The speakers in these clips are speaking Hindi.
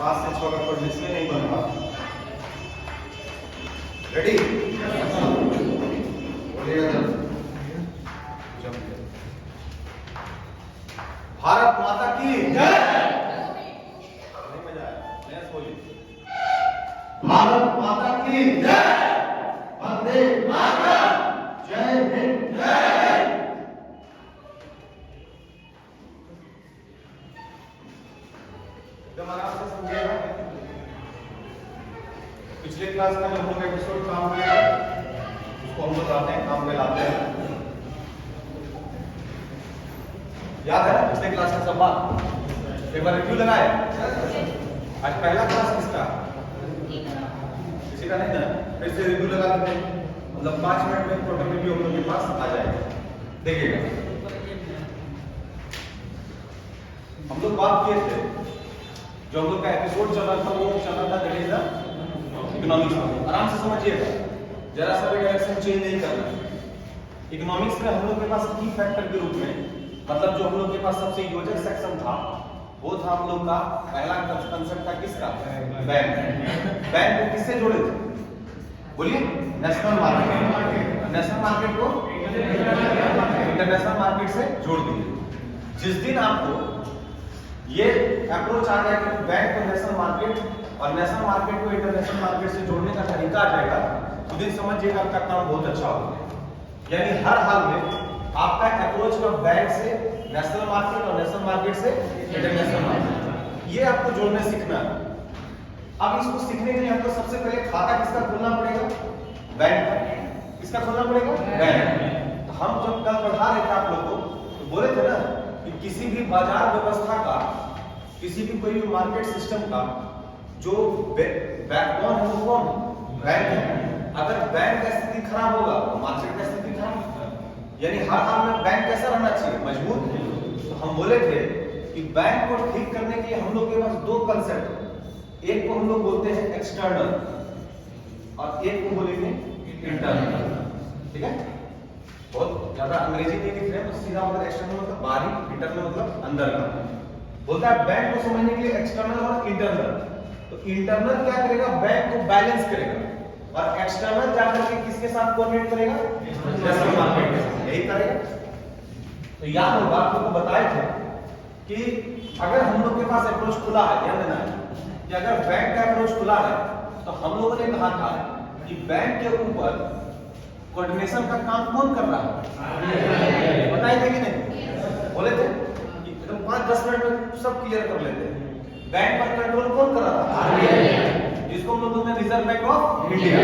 5 से 6 का कोड इसमें नहीं बन रहा। रेडी? बोलिएगा जब भारत माता की जय। नहीं मजा आया? नहीं बोलिए। भारत माता की जय। वंदे मातरम। जय हिंद। जय एकदम आराम से समझिएगा। पिछले क्लास का जो हम लोग एपिसोड काम किया उसको हम बताते हैं, काम में लाते हैं। याद है पिछले क्लास का सब बात? एक बार रिव्यू लगाए। आज पहला क्लास किसका? किसी का नहीं ना? फिर से रिव्यू लगा देते हैं, मतलब 5 मिनट में टोटल रिव्यू हम लोग के पास आ जाएगा। देखिएगा हम लोग बात किए थे, जो हम लोग का एपिसोड चल रहा था वो चल रहा था दैट इज द इकोनॉमिक्स। आराम से समझिएगा, जरा सा भी डायरेक्शन चेंज नहीं करना। इकोनॉमिक्स में हम लोग के पास की फैक्टर के रूप में, मतलब जो हम लोग के पास सबसे योजक सेक्शन था वो था हम लोग का पहला कंसेप्ट था किसका? बैंक। बैंक को किससे जोड़े थे? बोलिए। National market. नेशनल मार्केट को इंटरनेशनल मार्केट से जोड़ दिए। जिस दिन आपको ये अप्रोच आ गया कि बैंक को नेशनल मार्केट और नेशनल मार्केट को इंटरनेशनल मार्केट से जोड़ने का तरीका आ जाएगा, तो दिन समझिएगा आपका काम बहुत अच्छा होगा। यानी हर हाल में आपका अप्रोच का बैंक से नेशनल मार्केट और नेशनल मार्केट से इंटरनेशनल मार्केट, ये आपको जोड़ने सीखना है। अब इसको सीखने के लिए आपको सबसे पहले खाता किसका खोलना पड़ेगा? बैंक का। किसका खोलना पड़ेगा? बैंक। तो हम जब कल पढ़ा रहे थे आप लोग को तो बोले थे ना कि किसी भी बाजार व्यवस्था का, किसी भी कोई भी मार्केट सिस्टम का जो बैकबोन है वो कौन? बैंक है। अगर बैंक का स्थिति खराब होगा तो मार्केट का स्थिति खराब होगा। यानी हर हाल में बैंक कैसा रहना चाहिए? मजबूत। तो हम बोले थे कि बैंक को ठीक करने के लिए हम लोग के पास दो कंसेप्ट, एक को हम लोग बोलते हैं एक्सटर्नल और एक को बोलेंगे इंटरनल। ठीक है? बहुत ज्यादा अंग्रेजी नहीं लिख रहे हैं तो सीधा मतलब एक्सटर्नल मतलब बाहरी, इंटरनल मतलब अंदर का। बोलता है बैंक को समझने के लिए एक्सटर्नल और इंटरनल। तो इंटरनल क्या करेगा? बैंक को बैलेंस करेगा और एक्सटर्नल जाकर के किसके साथ कोऑर्डिनेट करेगा? नेशनल मार्केट के साथ। यही करेगा। तो याद होगा आप लोग को बताए थे कि अगर हम लोग के पास अप्रोच खुला है, ध्यान देना है कि अगर बैंक का अप्रोच खुला है तो हम लोगों ने कहा था कि बैंक के ऊपर कोऑर्डिनेशन का काम कौन कर रहा है? बताए थे कि नहीं? बोले थे कि एकदम 5-10 मिनट में सब क्लियर कर लेते हैं। बैंक पर कंट्रोल कौन कर रहा था? जिसको हम लोग बोलते हैं रिजर्व बैंक ऑफ इंडिया।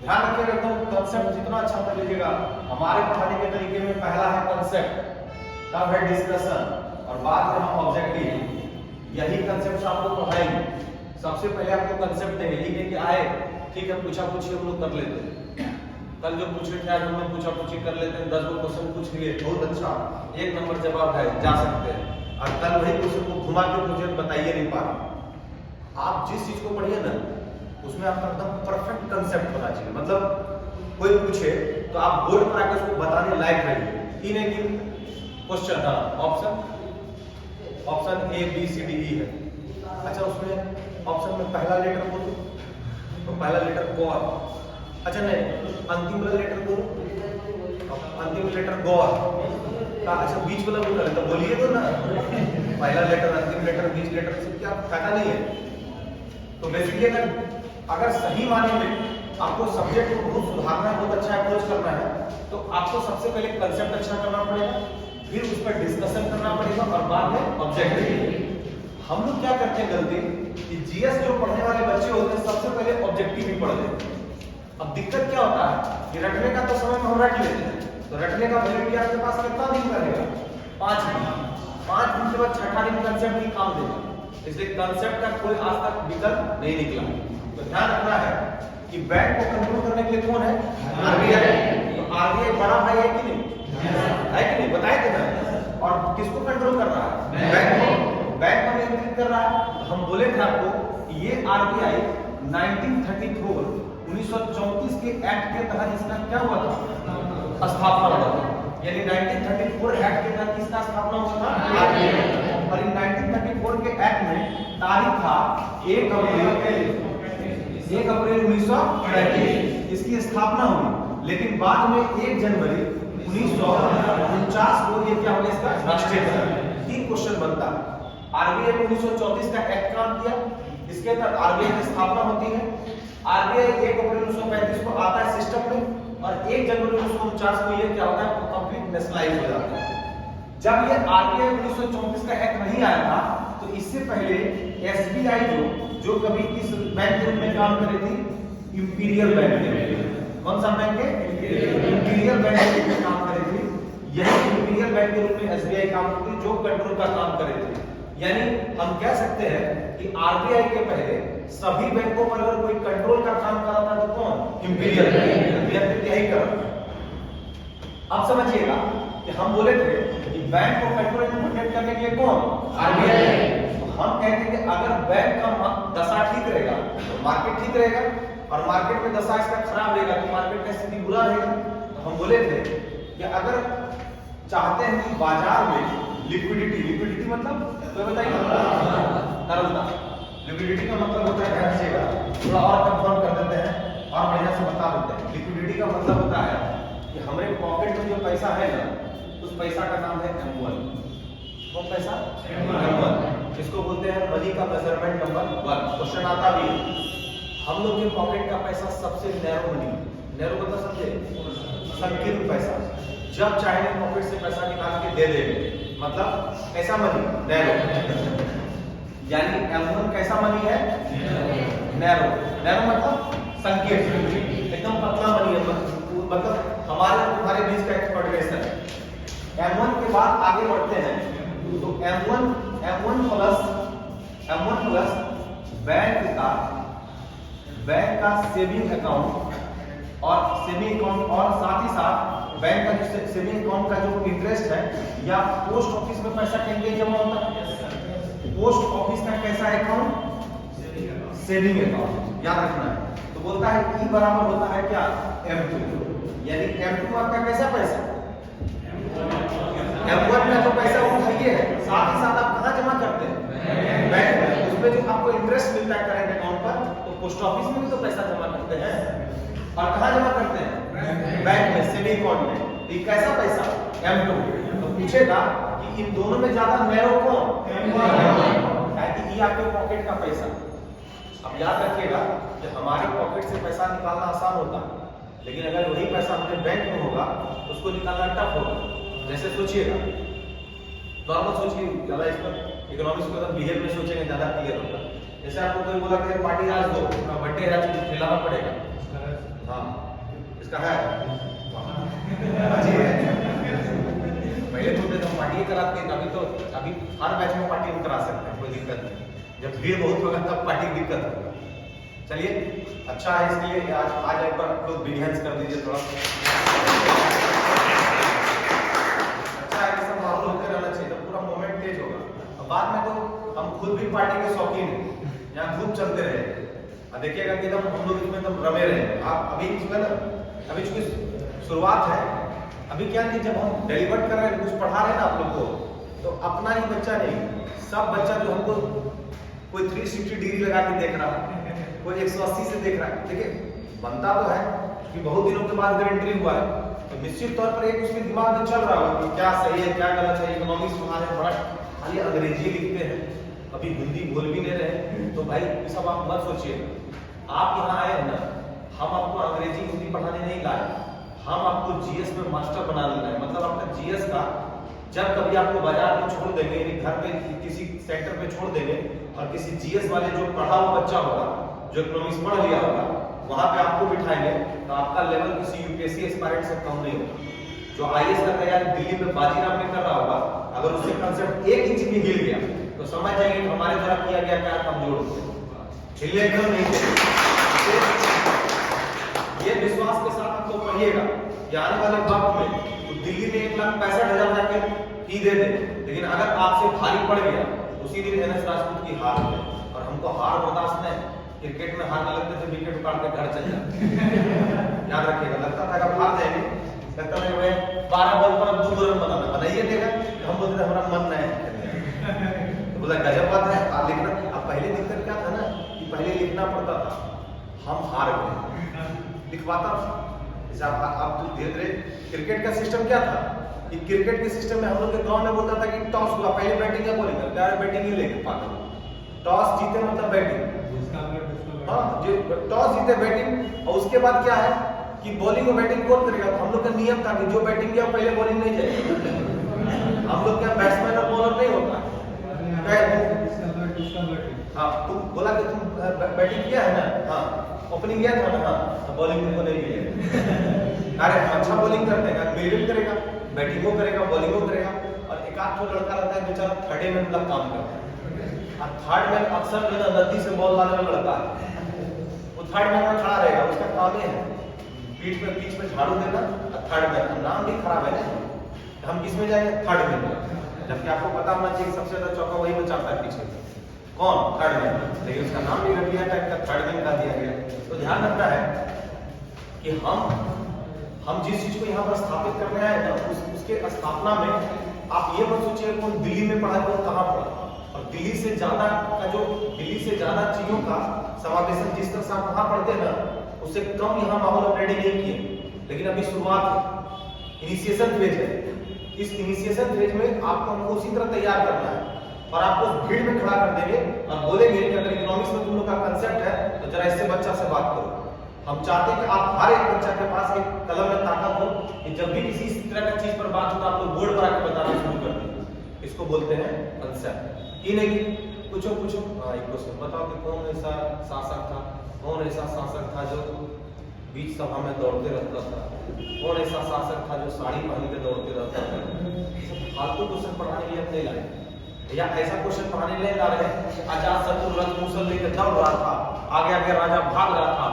ध्यान रखिएगा, एकदम कंसेप्ट जितना अच्छा कर लीजिएगा। हमारे पढ़ाने के तरीके में पहला है कंसेप्ट, तब है डिस्कशन और बाद में हम ऑब्जेक्टिव। यही कंसेप्ट आप लोग पढ़ाएंगे। सबसे पहले आपको कंसेप्ट देंगे, लिखने के आए ठीक है, पूछा पूछी हम लोग कर लेते हैं। कल जो पूछे थे आज हम लोग पूछा पूछी कर लेते हैं। 10 क्वेश्चन पूछ लिए, बहुत अच्छा, 1 नंबर जवाब है, जा सकते हैं। और कल वही क्वेश्चन को घुमा के मुझे बताइए नहीं पा रहा। आप जिस चीज को पढ़िए ना उसमें आपका एकदम परफेक्ट कंसेप्ट होना चाहिए। मतलब कोई पूछे तो आप बोर्ड पर आकर उसको बताने लायक रहिए। इन एक क्वेश्चन, हाँ option A B C D E है। अच्छा उसमें ऑप्शन में पहला लेटर बोलो तो पहला लेटर गौर। अच्छा नहीं, अंतिम वाला लेटर बोलो, अंतिम लेटर गौर का। अच्छा बीच वाला बोल रहे तो बोलिए तो ना, पहला लेटर, अंतिम लेटर, बीच लेटर से क्या फायदा नहीं है। तो बेसिकली अगर सही माने में आपको सब्जेक्ट को बहुत सुधारना है, बहुत अच्छा अप्रोच करना है, तो आपको सबसे पहले कंसेप्ट अच्छा करना पड़ेगा, फिर उस पर डिस्कशन करना पड़ेगा और बाद में ऑब्जेक्टिव। हम लोग क्या करते हैं गलती कि जीएस जो पढ़ने वाले बच्चे होते हैं सबसे पहले ऑब्जेक्टिव ही पढ़ लेते हैं। अब दिक्कत क्या होता है कि रटने का तो समय में हम रट लेते हैं, तो रटने का वैलिडिटी आपके पास कितना दिन का रहेगा? 5 दिन। 5 दिन के बाद छठा दिन कंसेप्ट ही काम देगा। इसलिए कंसेप्ट का कोई आज तक विकल्प नहीं निकला। तो ध्यान रखना है कि बैंक को कंट्रोल करने के लिए कौन है? आरबीआई। तो आरबीआई बड़ा भाई है कि नहीं? है कि नहीं? बताए थे ना। और किसको कंट्रोल कर रहा है? बैंक को। बैंक को नियंत्रित कर रहा है। तो हम बोले थे आपको कि ये आरबीआई 1934 के एक्ट के तहत इसका क्या हुआ था? स्थापना हुआ था। यानी 1934 एक्ट के तहत किसका स्थापना हुआ था? आरबीआई। और इन 1934 के एक्ट में तारीख था 1 अप्रैल 1935 इसकी स्थापना हुई, लेकिन बाद में 1 जनवरी 1949 को ये क्या हो गया, इसका राष्ट्रीयकरण। 3 क्वेश्चन बनता है। आरबीआई ने 1934 का एक्ट काम किया, इसके तहत आरबीआई की स्थापना होती है। आरबीआई 1 अप्रैल 1935 को आता है सिस्टम में, और 1 जनवरी 1949 को ये क्या होता है, कंप्लीट नेशनलाइज हो जाता है। जब ये आरबीआई 1934 का एक्ट नहीं आया था, तो इससे पहले एसबीआई जो कभी किस बैंक के रूप में काम कर रही थी, इंपीरियल बैंक के रूप में। कौन सा बैंक है, इंपीरियल बैंक के रूप में काम कर रही थी। यही इंपीरियल बैंक के रूप में एसबीआई काम करती थी, जो कंट्रोल का काम कर रही थी। यानी हम कह सकते हैं कि आरबीआई के पहले सभी बैंकों पर अगर कोई कंट्रोल का काम कर रहा था तो कौन, इंपीरियल बैंक यही कर रहा था। अब समझिएगा कि हम बोले थे कि बैंक को कंट्रोल एंड प्रोटेक्ट करने के लिए कौन, आरबीआई। तो हम कहते हैं कि अगर बैंक का दशा ठीक रहेगा तो मार्केट ठीक रहेगा, और मार्केट में दशा इसका खराब रहेगा तो मार्केट का स्थिति बुरा रहेगा। तो हम बोले थे कि अगर चाहते हैं कि बाजार में लिक्विडिटी मतलब तो बताइए, तरलता। लिक्विडिटी का मतलब होता है, ध्यान थोड़ा और कंफर्म कर देते हैं और बढ़िया से बता देते हैं। लिक्विडिटी का मतलब होता है कि हमारे पॉकेट में जो पैसा है ना, उस पैसा का नाम है M1। वो पैसा M1, इसको बोलते हैं मनी का मेजरमेंट नंबर 1। क्वेश्चन आता भी है, हम लोग के पॉकेट का पैसा सबसे नैरो मनी, नैरो मतलब समझे, संकीर्ण पैसा। जब चाहे पॉकेट से पैसा निकाल के दे देंगे, मतलब ऐसा मनी नैरो। यानी M1 कैसा मनी है, नैरो। नैरो मतलब संकीर्ण, एकदम पतला मनी है, मतलब हमारे तुम्हारे बीच का एक्सपर्ट है। M1 के बाद आगे बढ़ते हैं, तो M1 प्लस बैंक का सेविंग अकाउंट और साथ ही साथ बैंक का जो सेविंग अकाउंट का जो इंटरेस्ट है, या पोस्ट ऑफिस में पैसा कहीं जमा होता है, पोस्ट ऑफिस का कैसा अकाउंट, सेविंग अकाउंट, याद रखना है। तो बोलता है E बराबर होता है क्या, M2। यानी M2 आपका कैसा पैसा, M1 का जो पैसा वो है, साथ ही साथ आप कहाँ जमा करते हैं, बैंक में। उसमें जो आपको इंटरेस्ट मिलता है करेंट अकाउंट पर, तो पोस्ट ऑफिस में भी तो पैसा जमा करते हैं, और कहाँ जमा करते हैं, बैंक में, सेविंग अकाउंट में। ये कैसा पैसा, M2। तो पूछेगा कि इन दोनों में ज्यादा नैरो कौन, M1, ताकि ये आपके पॉकेट का पैसा। अब याद रखिएगा कि हमारे पॉकेट से पैसा निकालना आसान होता है, लेकिन अगर वही पैसा हमारे बैंक में होगा तो उसको निकालना टफ होगा। जैसे सोचिएगा, नॉर्मल सोचिए, ज्यादा इस पर इकोनॉमिक्स को बिहेव में सोचेंगे ज्यादा क्लियर होगा। जैसे आपको कोई बोला कि पार्टी आज दो, बर्थडे है, आज खिलाना पड़ेगा। हाँ, इसका है पहले बोलते थे हम पार्टी कराते हैं, अभी हर बैच में पार्टी हम करा सकते हैं, कोई दिक्कत नहीं। जब भीड़ बहुत होगा तब पार्टी की दिक्कत होगा। चलिए, अच्छा है, इसलिए आज एक बार लोग बिहेव कर दीजिए थोड़ा। अच्छा है, सब माहौल होते रहना चाहिए, तो पूरा मोमेंट तेज होगा। अब बाद में तो हम खुद भी पार्टी के शौकीन हैं, यहाँ खूब चलते रहे। अब देखिएगा कि एकदम हम लोग इसमें एकदम रमे रहे। आप अभी इसमें ना, अभी चूंकि शुरुआत है, अभी क्या कि जब हम डिलीवर कर रहे हैं, कुछ पढ़ा रहे हैं ना आप लोग को, तो अपना ही बच्चा नहीं, सब बच्चा जो हमको कोई 360 डिग्री लगा के देख रहा है, कोई 180 से देख रहा है। देखिए, बनता तो है कि बहुत दिनों के बाद अगर एंट्री हुआ है, तो निश्चित तौर पर एक उसके दिमाग में चल रहा होगा कि क्या सही है, क्या गलत है। इकोनॉमिक्स पढ़ा बड़ा खाली अंग्रेजी लिखते हैं, अभी हिंदी बोल भी नहीं रहे। तो भाई ये सब आप मत सोचिए। आप यहाँ आए हैं ना, हम आपको अंग्रेजी हिंदी पढ़ाने नहीं लाए, हम आपको जीएस में मास्टर बना लेना है। मतलब आपका जीएस का जब कभी आपको बाजार में छोड़ देंगे, घर पे किसी सेंटर पे छोड़ देंगे, और किसी जीएस वाले जो पढ़ा हुआ बच्चा होगा, जो इकोनॉमिक्स पढ़ लिया होगा, वहां पे आपको बिठाएंगे, तो आपका लेवल किसी यूपीएससी एस्पायरेंट से कम नहीं होगा। जो आईएएस का तैयारी दिल्ली में बाजीराव में कर रहा होगा, अगर उससे कंसेप्ट 1 इंच भी हिल गया तो समझ जाएंगे कि हमारे द्वारा किया गया क्या कमजोर हो। हिलने एकदम नहीं थे। ये विश्वास के साथ आपको पढ़िएगा कि आने वाले वक्त में दिल्ली में 1,65,000 जाके फी दे दे, लेकिन अगर आपसे भारी पड़ गया, उसी दिन एनएस राजपूत की हार हो गई। और हमको हार बर्दाश्त नहीं, क्रिकेट में हारने लगते थे, विकेट उखाड़ के घर चल जाते। याद रखिएगा, लगता था कि हार जाएंगे, लगता था कि 12 बॉल पर 2 रन बनाइए देगा, हम बोलते थे हमारा मन नहीं है। तो बोला गजब बात है, लेकिन अब हम हार गए, लिखवाता। जैसे आप धीरे धीरे, क्रिकेट का सिस्टम क्या था कि क्रिकेट के सिस्टम में हम लोग के गांव में बोलता था कि टॉस हुआ, पहले बैटिंग या बॉलिंग करते हैं, बैटिंग ही लेके पागल, टॉस जीते मतलब बैटिंग, हाँ टॉस जीते बैटिंग। और उसके बाद क्या है कि बॉलिंग और बैटिंग कौन करेगा? हम लोग का नियम था कि जो बैटिंग किया पहले बॉलिंग नहीं जाएगी। हम लोग क्या बैट्समैन और बॉलर नहीं होता, हाँ तुम बोला कि तुम बैटिंग किया है ना, हाँ ओपनिंग किया था ना, हाँ बॉलिंग तुमको नहीं मिलेगा। अरे अच्छा बॉलिंग करते हैं, मिडिल करेगा, बैटिंगो करेगा, बॉलिंगो करेगा। और एक आध लड़का रहता है बेचारा थर्ड मैन वाला काम करता है, और थर्ड मैन अक्सर जो है नदी से बॉल लाने वाला लड़का है, वो थर्ड मैन में खड़ा रहेगा, उसका काम है पीठ पे झाड़ू देना। और थर्ड मैन नाम भी खराब है ना, हम किस में जाएंगे? थर्ड मैन, जबकि आपको पता होना चाहिए सबसे ज्यादा चौका वही बचाता है पीछे, कौन? थर्ड मैन, लेकिन उसका नाम भी रख दिया टाइप का थर्ड मैन का दिया गया। तो ध्यान रखना है कि हम जिस चीज को यहाँ पर स्थापित करने आए ना, उसके स्थापना में आप ये मत सोचिए कौन दिल्ली में पढ़ा, कौन कहाँ पढ़ा। और दिल्ली से ज्यादा चीजों का समावेशन जिस तरह से आप वहाँ पढ़ते हैं ना, उससे कम यहाँ माहौल आप रेडी नहीं किए। लेकिन अभी शुरुआत इनिशिएशन फेज है, इस इनिशिएशन फेज में आपको हमको उसी तरह तैयार करना है, और आपको भीड़ में खड़ा कर देंगे और बोलेंगे कि अगर इकोनॉमिक्स में तुम लोग का कंसेप्ट है तो जरा इससे बच्चा से बात करो। हम चाहते हैं कि आप हर एक बच्चा के पास एक कलम में ताकत हो कि जब भी किसी इस तरह का चीज पर बात हो तो आप लोग बोर्ड पर आकर बताना शुरू कर दें। इसको बोलते हैं कंसेप्ट। ये नहीं पूछो हाँ एक क्वेश्चन बताओ कि कौन ऐसा शासक था जो बीच सभा में दौड़ते रहता था, कौन ऐसा शासक था जो साड़ी पहन के दौड़ते रहता था। फालतू क्वेश्चन पढ़ाने के लिए नहीं लाए, या ऐसा क्वेश्चन पढ़ाने नहीं ला रहे हैं आजाद शत्रु रथ मूसल लेकर दौड़ रहा था, आगे आगे राजा भाग रहा था,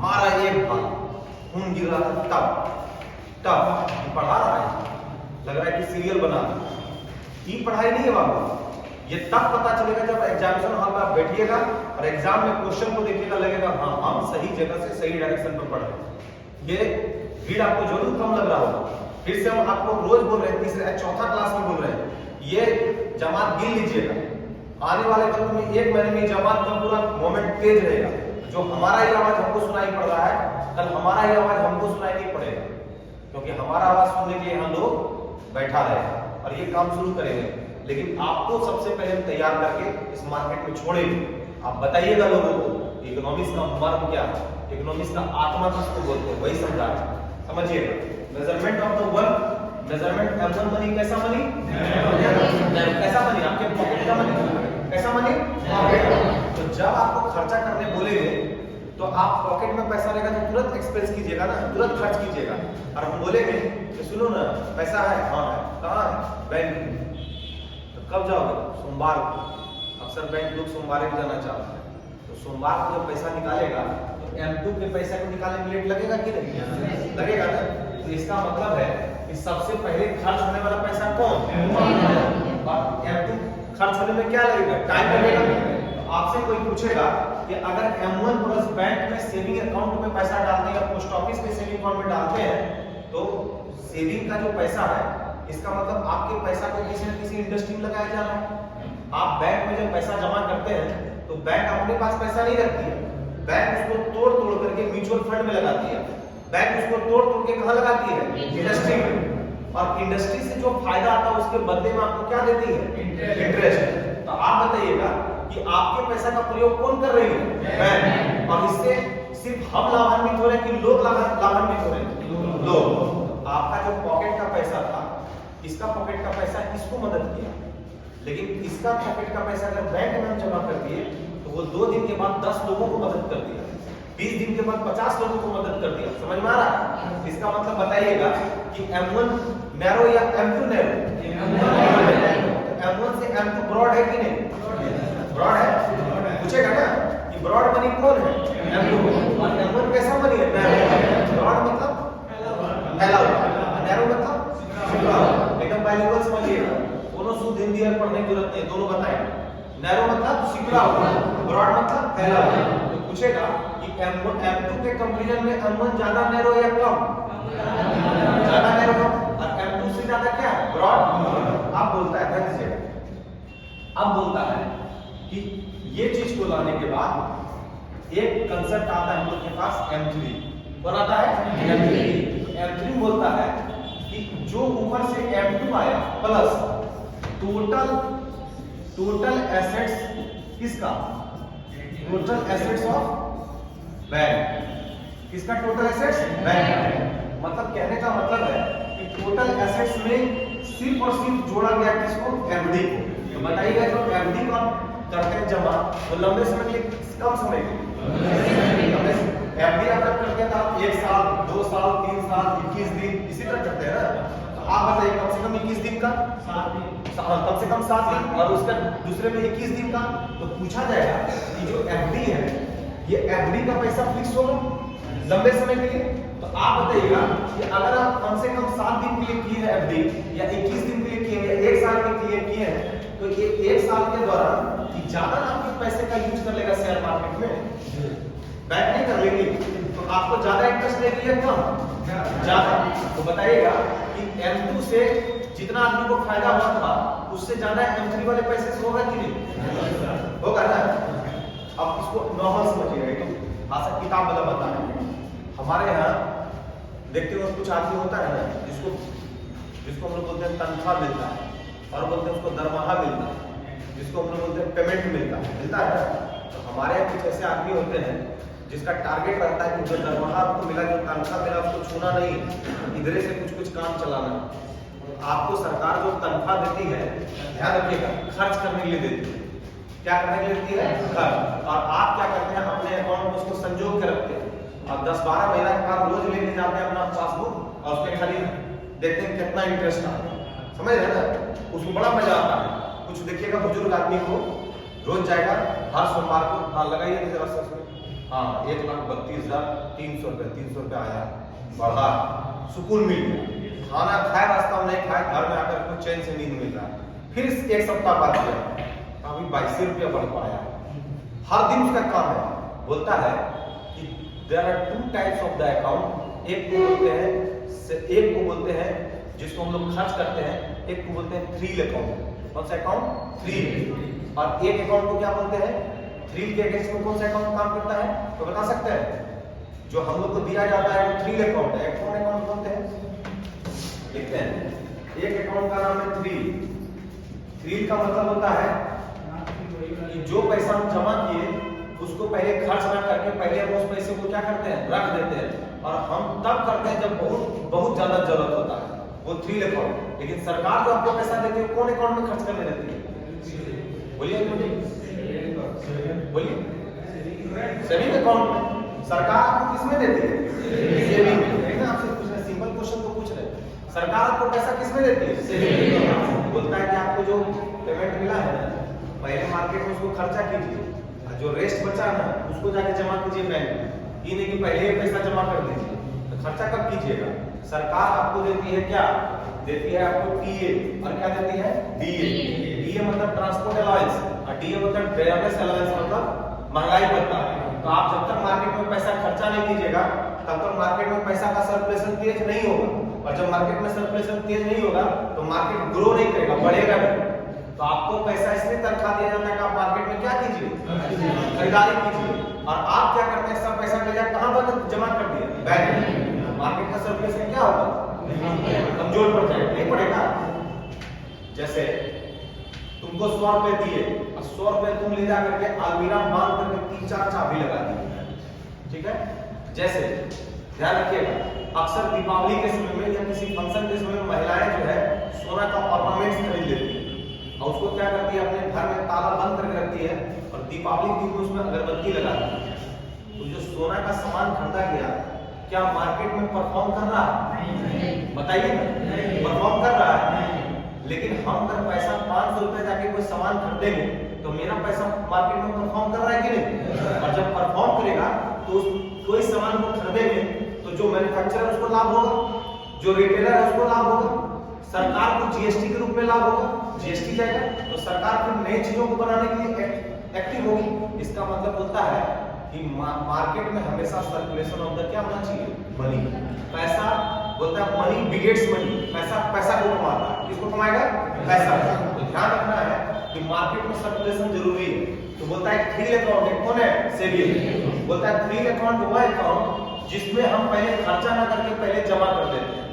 मारा एक भाग, खून गिर रहा था, तब पढ़ा रहा है, लग रहा है कि सीरियल बना रहा। ये पढ़ाई नहीं है बाबू, ये तब पता चलेगा जब एग्जामिनेशन हॉल में आप बैठिएगा और एग्जाम में क्वेश्चन को देखिएगा, लगेगा हाँ हम सही जगह से सही डायरेक्शन पर पढ़ रहे हैं। ये भीड़ आपको जरूर कम लग रहा होगा। फिर से हम आपको रोज बोल रहे हैं, तीसरे चौथा क्लास में बोल रहे हैं, ये जमात गिन लीजिएगा, आने वाले वक्त में एक महीने में जमात का पूरा मोमेंट तेज रहेगा। जो हमारा ही आवाज हमको सुनाई पड़ रहा है, कल हमारा ही आवाज हमको सुनाई नहीं पड़ेगा, क्योंकि हमारा आवाज सुनने के लिए यहाँ लोग बैठा रहेगा और ये काम शुरू करेंगे। लेकिन आपको सबसे पहले तैयार करके इस मार्केट में छोड़ेंगे। आप बताइएगा लोगों को इकोनॉमिक्स का मर्म क्या है, इकोनॉमिक्स का आत्मा किसको बोलते हैं, वही समझाएं। समझिएगा, measurement of the work, measurement एवं मनी कैसा मनी, कैसा मनी, आपके पॉकेट का मनी, कैसा मनी। तो जब आपको खर्चा करने बोलेंगे तो आप पॉकेट में पैसा रहेगा तो तुरंत एक्सपेंस कीजिएगा ना, तुरंत खर्च कीजिएगा। और हम बोलेंगे कि सुनो ना पैसा है, हाँ है, कहाँ है, बैंक में। तो कब जाओगे? सोमवार को। अक्सर बैंक लोग सोमवार को जाना चाहते हैं, तो सोमवार को जब पैसा निकालेगा तो M2 के पैसे को निकालने में लेट लगेगा कि नहीं लगेगा ना। तो इसका मतलब है कि सबसे पहले खर्च होने वाला पैसा कौन, M2 खर्च होने में क्या लगेगा, टाइम लगेगा। आपसे कोई पूछेगा कि अगर M1 प्लस बैंक में सेविंग अकाउंट में पैसा डालते हैं या पोस्ट ऑफिस के सेविंग अकाउंट में डालते हैं, तो सेविंग का जो पैसा है इसका मतलब आपके पैसा को किसी न किसी इंडस्ट्री में लगाया जा रहा है। आप बैंक में जब पैसा जमा करते हैं तो बैंक अपने पास पैसा नहीं रखती है, बैंक उसको तोड़ तोड़ करके म्यूचुअल फंड में लगाती है, बैंक उसको तोड़ तोड़ के कहाँ लगाती है, इंडस्ट्री में। और इंडस्ट्री से जो फायदा आता है उसके बदले में आपको क्या देती है, इंटरेस्ट। तो आप बताइएगा कि आपके पैसा का प्रयोग कौन कर रही है, बैंक। और इससे सिर्फ हम लाभान्वित हो रहे हैं कि लोग लाभान्वित हो रहे हैं, लोग। आपका जो पॉकेट का पैसा था, इसका पॉकेट का पैसा इसको मदद किया, लेकिन इसका पॉकेट का पैसा अगर बैंक में हम जमा कर दिए तो वो 2 दिन के बाद 10 लोगों को मदद कर दिया, 20 दिन के बाद 50 लोगों को मदद कर दिया। समझ में आ रहा है? इसका मतलब बताइएगा कि M1 नैरो या M2 नैरो, M1 से M2 ब्रॉड है कि नहीं, ब्रॉड है। पूछेगा ना कि ब्रॉड मनी कौन है, M2। और M1 कैसा मनी है, नैरो। ब्रॉड मतलब फैला हुआ, नैरो मतलब एकदम बाइलिंगुअल समझिएगा, दोनों शुद्ध हिंदी है, पढ़ने की जरूरत नहीं, दोनों बताएं। नैरो मतलब सिकुड़ा हुआ, ब्रॉड मतलब फैला हुआ। तो पूछेगा कि M1 M2 के कंपैरिजन में M1 ज्यादा नैरो या कम, ज्यादा नैरो, और M2 से ज्यादा क्या, ब्रॉड। अब बोलता है ध्यान दीजिएगा, अब बोलता है कि ये चीज को लाने के बाद एक कंसेप्ट आता है हम लोग के पास M3। कौन आता है? M3। M3 बोलता है कि जो ऊपर से M2 आया प्लस टोटल एसेट्स किसका? Total assets of bank. किसका टोटल एसेट्स? बैंक का। मतलब कहने का मतलब है कि टोटल एसेट्स में सिर्फ और सिर्फ जोड़ा गया किसको? एफडी को। तो बताइएगा जो एफडी को आप करते हैं जमा तो लंबे समय के कम समय के एफडी आप करते हैं तो आप 1 साल 2 साल 3 साल 21 दिन इसी तरह करते हैं ना। तो आप बताइए कम से कम 21 दिन का, 7 दिन, कम से कम 7 दिन और उसका दूसरे में 21 दिन का। तो पूछा जाएगा कि जो एफडी है ये एफडी का पैसा फिक्स होगा लंबे समय के लिए। तो आप बताइएगा कि अगर आप कम से कम 7 दिन के लिए किए हैं एफडी या 21 दिन के लिए किए हैं, 1 साल के लिए किए हैं, तो ये 1 साल के दौरान कि ज्यादा आपके पैसे का यूज कर लेगा शेयर मार्केट में, बैंक नहीं कर लेंगे, तो आपको ज्यादा इंटरेस्ट देगी या कम? ज्यादा। तो बताइएगा कि M2 से जितना आदमी को फायदा हुआ था उससे ज्यादा M3 वाले पैसे से होगा कि नहीं? होगा ना। अब इसको नॉर्मल समझिएगा, तो भाषा किताब वाला बता है। हमारे यहाँ देखते हो कुछ आदमी होता है ना जिसको हम लोग बोलते हैं तनख्वाह मिलता है और बोलते हैं उसको दरमाहा मिलता है, जिसको हम लोग बोलते हैं पेमेंट मिलता है। तो हमारे यहाँ कुछ ऐसे आदमी होते हैं जिसका टारगेट रहता है कि जो दरमाहा आपको मिला, जो तनख्वाह मिला उसको छूना नहीं, इधरे से कुछ काम चलाना। आपको सरकार जो तनख्वाह देती है ध्यान रखिएगा खर्च करने के लिए देती है। क्या करने के लिए देती है? खर्च। और आप क्या करते हैं? अपने अकाउंट में उसको संजोग के रखते हैं और 10-12 महीना के बाद रोज लेके जाते हैं अपना पासबुक और उसमें खाली देखते हैं कितना इंटरेस्ट आ रहा है। समझ रहे हैं ना? उसको बड़ा मजा आता है। कुछ देखिएगा बुजुर्ग आदमी को रोज जाएगा हर सोमवार को लगाइए जरा से हाँ 1,32,300 रुपये 300 रुपये आया बढ़ा, सुकून मिल गया। खाना खाए रास्ता में नहीं खाए, घर में आकर को चैन से नींद मिल रहा है। फिर 1 सप्ताह बाद गया अभी 22 रुपया बढ़ पाया। हर दिन उसका काम है। बोलता है कि there are 2 types of the account. एक को बोलते हैं जिसको हम लोग खर्च करते हैं, एक को बोलते हैं थ्रिल अकाउंट। कौन सा अकाउंट? थ्रिल। और एक अकाउंट को क्या बोलते हैं? थ्रिल के अगेंस्ट में कौन सा अकाउंट काम करता है तो बता सकते हैं? जो हम लोग को दिया जाता है वो थ्रिल अकाउंट है। कौन अकाउंट बोलते हैं? लिखते हैं एक अकाउंट का नाम है थ्रिल। थ्रिल का मतलब होता है कि जो पैसा हम जमा किए उसको पहले खर्च ना करके पहले हम उस पैसे को क्या करते हैं? रख देते हैं और हम तब करते हैं जब बहुत ज्यादा जरूरत होता है, वो थ्रिल अकाउंट। लेकिन सरकार जो आपको पैसा देती है कौन अकाउंट में खर्च करने देती है? बोलिए सेविंग अकाउंट में। सरकार आपको किसमें देती है? सेविंग में। आपसे पूछ रहे सिंपल क्वेश्चन तो पूछ रहे। सरकार आपको पैसा किसमें देती है? सेविंग में। बोलता है कि आपको जो पेमेंट मिला है पहले मार्केट में उसको खर्चा कीजिए, जो रेस्ट बचा ना उसको जाके जमा कीजिए बैंक में। ये नहीं कि पहले पैसा जमा कर दीजिए। तो खर्चा कब कीजिएगा? सरकार आपको देती है क्या? देती है आपको टीए और क्या देती है? डीए। डीए मतलब ट्रांसपोर्ट अलाउंस और डीए मतलब ड्राइवरलेस अलाउंस मतलब महंगाई भत्ता। तो आप जब तक मार्केट में पैसा खर्चा नहीं कीजिएगा तब तक मार्केट में पैसा का सर्कुलेशन तेज नहीं होगा, और जब मार्केट में सर्कुलेशन तेज नहीं होगा तो मार्केट ग्रो नहीं करेगा, बढ़ेगा नहीं। तो आपको पैसा इसलिए तनख्वाह दिया जाता है कि आप मार्केट में क्या कीजिए? खरीदारी कीजिए। और आप क्या करते हैं? सब पैसा ले जाकर कहां पर जमा कर दिए? बैंक में। मार्केट का सर्कुलेशन क्या होगा? कमजोर पड़ जाएगा, नहीं पड़ेगा। जैसे तुमको 100 रुपए दिए और 100 रुपए तुम ले जाकर के अलमीरा बांध करके 3-4 चाबी लगा दी, ठीक है? जैसे ध्यान रखिएगा अक्सर दीपावली के समय में या किसी फंक्शन के समय में महिलाएं जो है सोना का ऑर्नामेंट्स खरीद लेती है और उसको क्या करती है? अपने घर में ताला बंद करके रखती है और दीपावली के दिन उसमें अगरबत्ती लगाती है। तो जो सोना का सामान खरीदा गया क्या मार्केट में परफॉर्म कर रहा है? बताइए ना, परफॉर्म कर रहा है। लेकिन हम अगर पैसा 500 रुपए जाके कोई सामान खरीदेंगे तो मेरा पैसा मार्केट में परफॉर्म कर रहा है कि नहीं? और जब परफॉर्म करेगा तो कोई सामान को खरीदेंगे तो जो मैन्युफैक्चरर उसको लाभ होगा, जो रिटेलर है उसको लाभ होगा, सरकार को जीएसटी के रूप में लाभ होगा, जीएसटी जाएगा तो सरकार फिर नई चीजों को बनाने के लिए एक्टिव होगी। इसका मतलब होता है कि मार्केट में हमेशा सर्कुलेशन ऑफ द क्या होना चाहिए? मनी। पैसा बोलता है मनी बिगेट्स मनी। पैसा पैसा को कमाता है। किसको कमाएगा? पैसा। तो ध्यान रखना है कि मार्केट में सर्कुलेशन जरूरी है, तो बोलता है थ्री अकाउंट कौन है? सेविंग। बोलता है थ्री अकाउंट वो अकाउंट जिसमें हम पहले खर्चा ना करके पहले जमा कर देते हैं।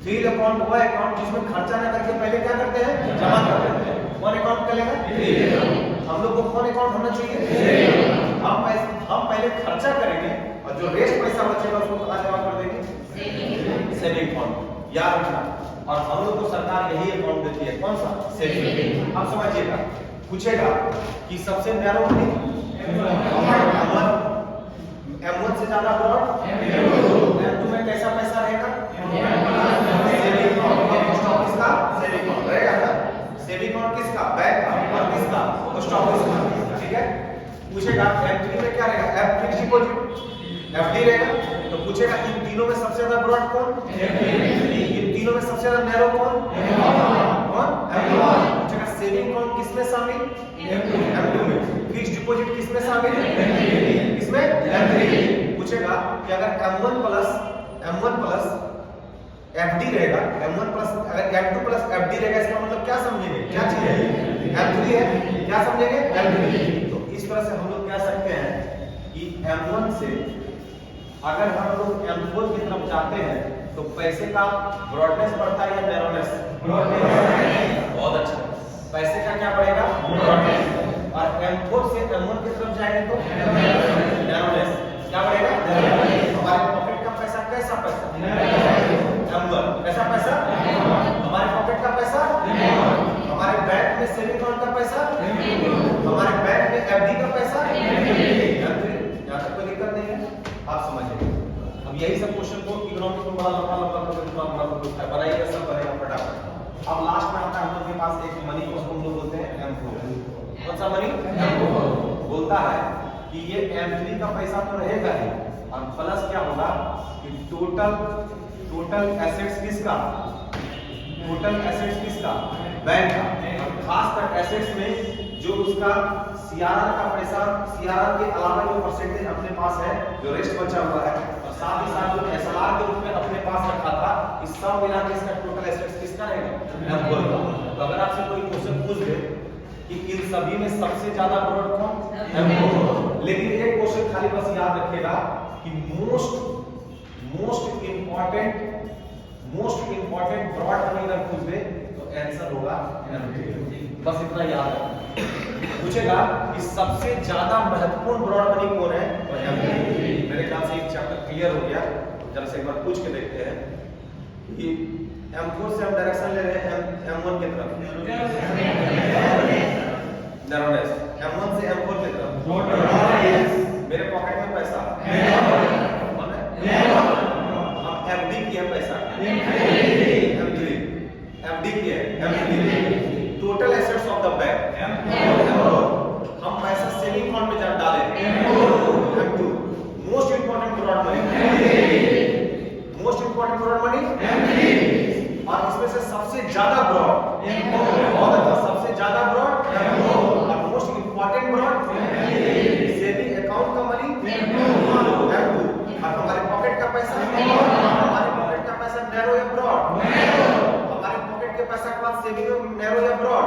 थ्री अकाउंट वो अकाउंट जिसमें खर्चा ना करके पहले क्या करते हैं? जमा कर देते हैं। कौन अकाउंट करेगा? हम लोग को कौन अकाउंट होना चाहिए? हम पहले खर्चा करेंगे और जो रेस्ट पैसा बचेगा उसको कहाँ जमा कर देंगे? Saving account. याद रखना। और हम लोग को सरकार यही अकाउंट देती है, कौन सा? सेविंग। अब समझिएगा, पूछेगा कि सबसे नैरो मनी M1 से ज्यादा ब्रॉड M2 में कैसा पैसा रहेगा? Saving account. पोस्ट ऑफिस का सेविंग अकाउंट रहेगा ना? सेविंग अकाउंट किसका? बैंक का। और किसका? पोस्ट ऑफिस का। ठीक है। पूछेगा M3 में क्या रहेगा? फिक्स्ड डिपॉजिट FD रहेगा। तो पूछेगा इन तीनों में सबसे ज्यादा ब्रॉड कौन? इन तीनों में सबसे ज्यादा नैरो कौन? कौन? पूछेगा सेविंग अकाउंट किसमें शामिल? M2 में। फिक्स्ड डिपॉजिट किसमें शामिल? किसमें? M3। पूछेगा कि अगर M1 प्लस FD रहेगा, M1 प्लस अगर M2 प्लस FD रहेगा, इसका मतलब क्या समझेंगे? क्या चीज है? M3 है। क्या समझेंगे? M3। तो इस तरह से हम लोग कह सकते हैं कि M1 से अगर हम लोग M4 की तरफ जाते हैं तो पैसे का ब्रॉडनेस बढ़ता है या नैरोनेस? ब्रॉडनेस। बहुत अच्छा। पैसे का क्या बढ़ेगा? ब्रॉडनेस। और M4 से M1 की तरफ जाएंगे तो नैरोनेस। क्या बढ़ेगा? हमारे पॉकेट का पैसा कैसा पैसा? M1 कैसा पैसा? हमारे पॉकेट का पैसा? हमारे बैंक में सेविंग अकाउंट का पैसा? हमारे बैंक में FD का पैसा? यहाँ तक कोई दिक्कत नहीं है, आप समझिए। अब यही सब क्वेश्चन को इकोनॉमिक्स में बड़ा लंबा पूछता है, बनाइएगा, सब बनेगा फटाफट। अब लास्ट में आता है हम लोग के पास एक मनी को हम लोग बोलते हैं M4। कौन सा मनी? M4। बोलता है कि ये M3 का पैसा तो रहेगा ही, और प्लस क्या होगा कि टोटल एसेट्स किसका? टोटल एसेट्स किसका? बैंक का। और खासकर एसेट्स में जो उसका CRR का पैसा, CRR के अलावा जो परसेंटेज अपने पास है, जो रेस्ट बचा हुआ है, और साथ ही साथ जो SLR के रूप में अपने पास रखा था, इस सब मिला के इसका टोटल एसेट्स किसका रहेगा? M4 का। तो अगर आपसे कोई क्वेश्चन पूछ दे कि इन सभी में सबसे ज्यादा ब्रॉड कौन? M4। लेकिन एक क्वेश्चन खाली बस याद रखिएगा कि मोस्ट इंपॉर्टेंट ब्रॉड मनी अगर पूछ दे तो आंसर होगा M3। बस इतना याद रखना। पूछेगा कि सबसे ज्यादा महत्वपूर्ण ब्रॉड मनी कौन है? तो M3। मेरे ख्याल से एक चैप्टर क्लियर हो गया। जरा से एक बार पूछ के देखते हैं कि M4 से हम डायरेक्शन ले रहे हैं M1 की तरफ, नैरोनेस। M1 से M4 की तरफ, मेरे पॉकेट में पैसा, हम FD की है पैसा, M3 FD की है, M3 total assets of the bank, हम पैसा सेविंग अकाउंट में डालें, M2 most important broad money, और इसमें से सबसे ज्यादा ब्रॉड, बहुत अच्छा, सबसे ज्यादा ब्रॉड और most important broad saving account का मनी M2। और हमारे पॉकेट का पैसा, नैरो या ब्रॉड? हमारे पॉकेट के पैसा के बाद सेविंग नैरो या ब्रॉड?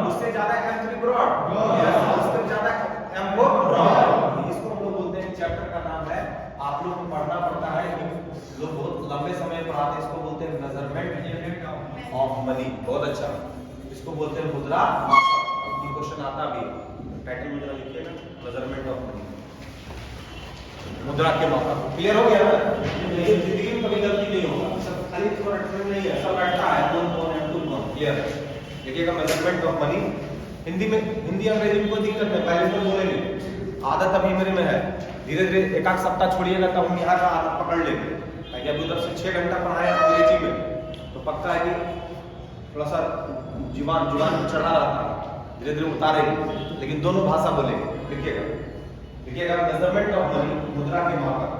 उससे ज्यादा M3 ब्रॉड, उससे ज्यादा M4 ब्रॉड। इसको हम लोग बोलते हैं, चैप्टर का नाम है, आप लोग को पढ़ना पड़ता है, लोग बहुत लंबे समय पढ़ाते हैं, इसको बोलते हैं मेजरमेंट ऑफ मनी। बहुत अच्छा, इसको बोलते हैं मुद्रा मापक। ये क्वेश्चन आता भी, टाइटल में जरा लिखिएगा, मेजरमेंट ऑफ मनी, मुद्रा के मापक। क्लियर हो गया ना? ये जिंदगी में कभी गलती नहीं होगा, सब खाली इसको रटने नहीं है, सब रटता है M1 क्लियर है। देखिएगा मेजरमेंट ऑफ मनी, हिंदी अंग्रेजी में कोई दिक्कत नहीं, पहले तो बोलेंगे, आदत अभी मेरे में है, धीरे धीरे एक आध सप्ताह छोड़िएगा तब हम यहाँ का आदत पकड़ लेंगे। अभी उधर से 6 घंटा पढ़ाया अंग्रेजी में तो पक्का है कि थोड़ा सा जुबान चढ़ा रहता है, धीरे धीरे उतारेंगे, लेकिन दोनों भाषा बोलेंगे। देखिएगा मेजरमेंट ऑफ मनी, मुद्रा के मापक।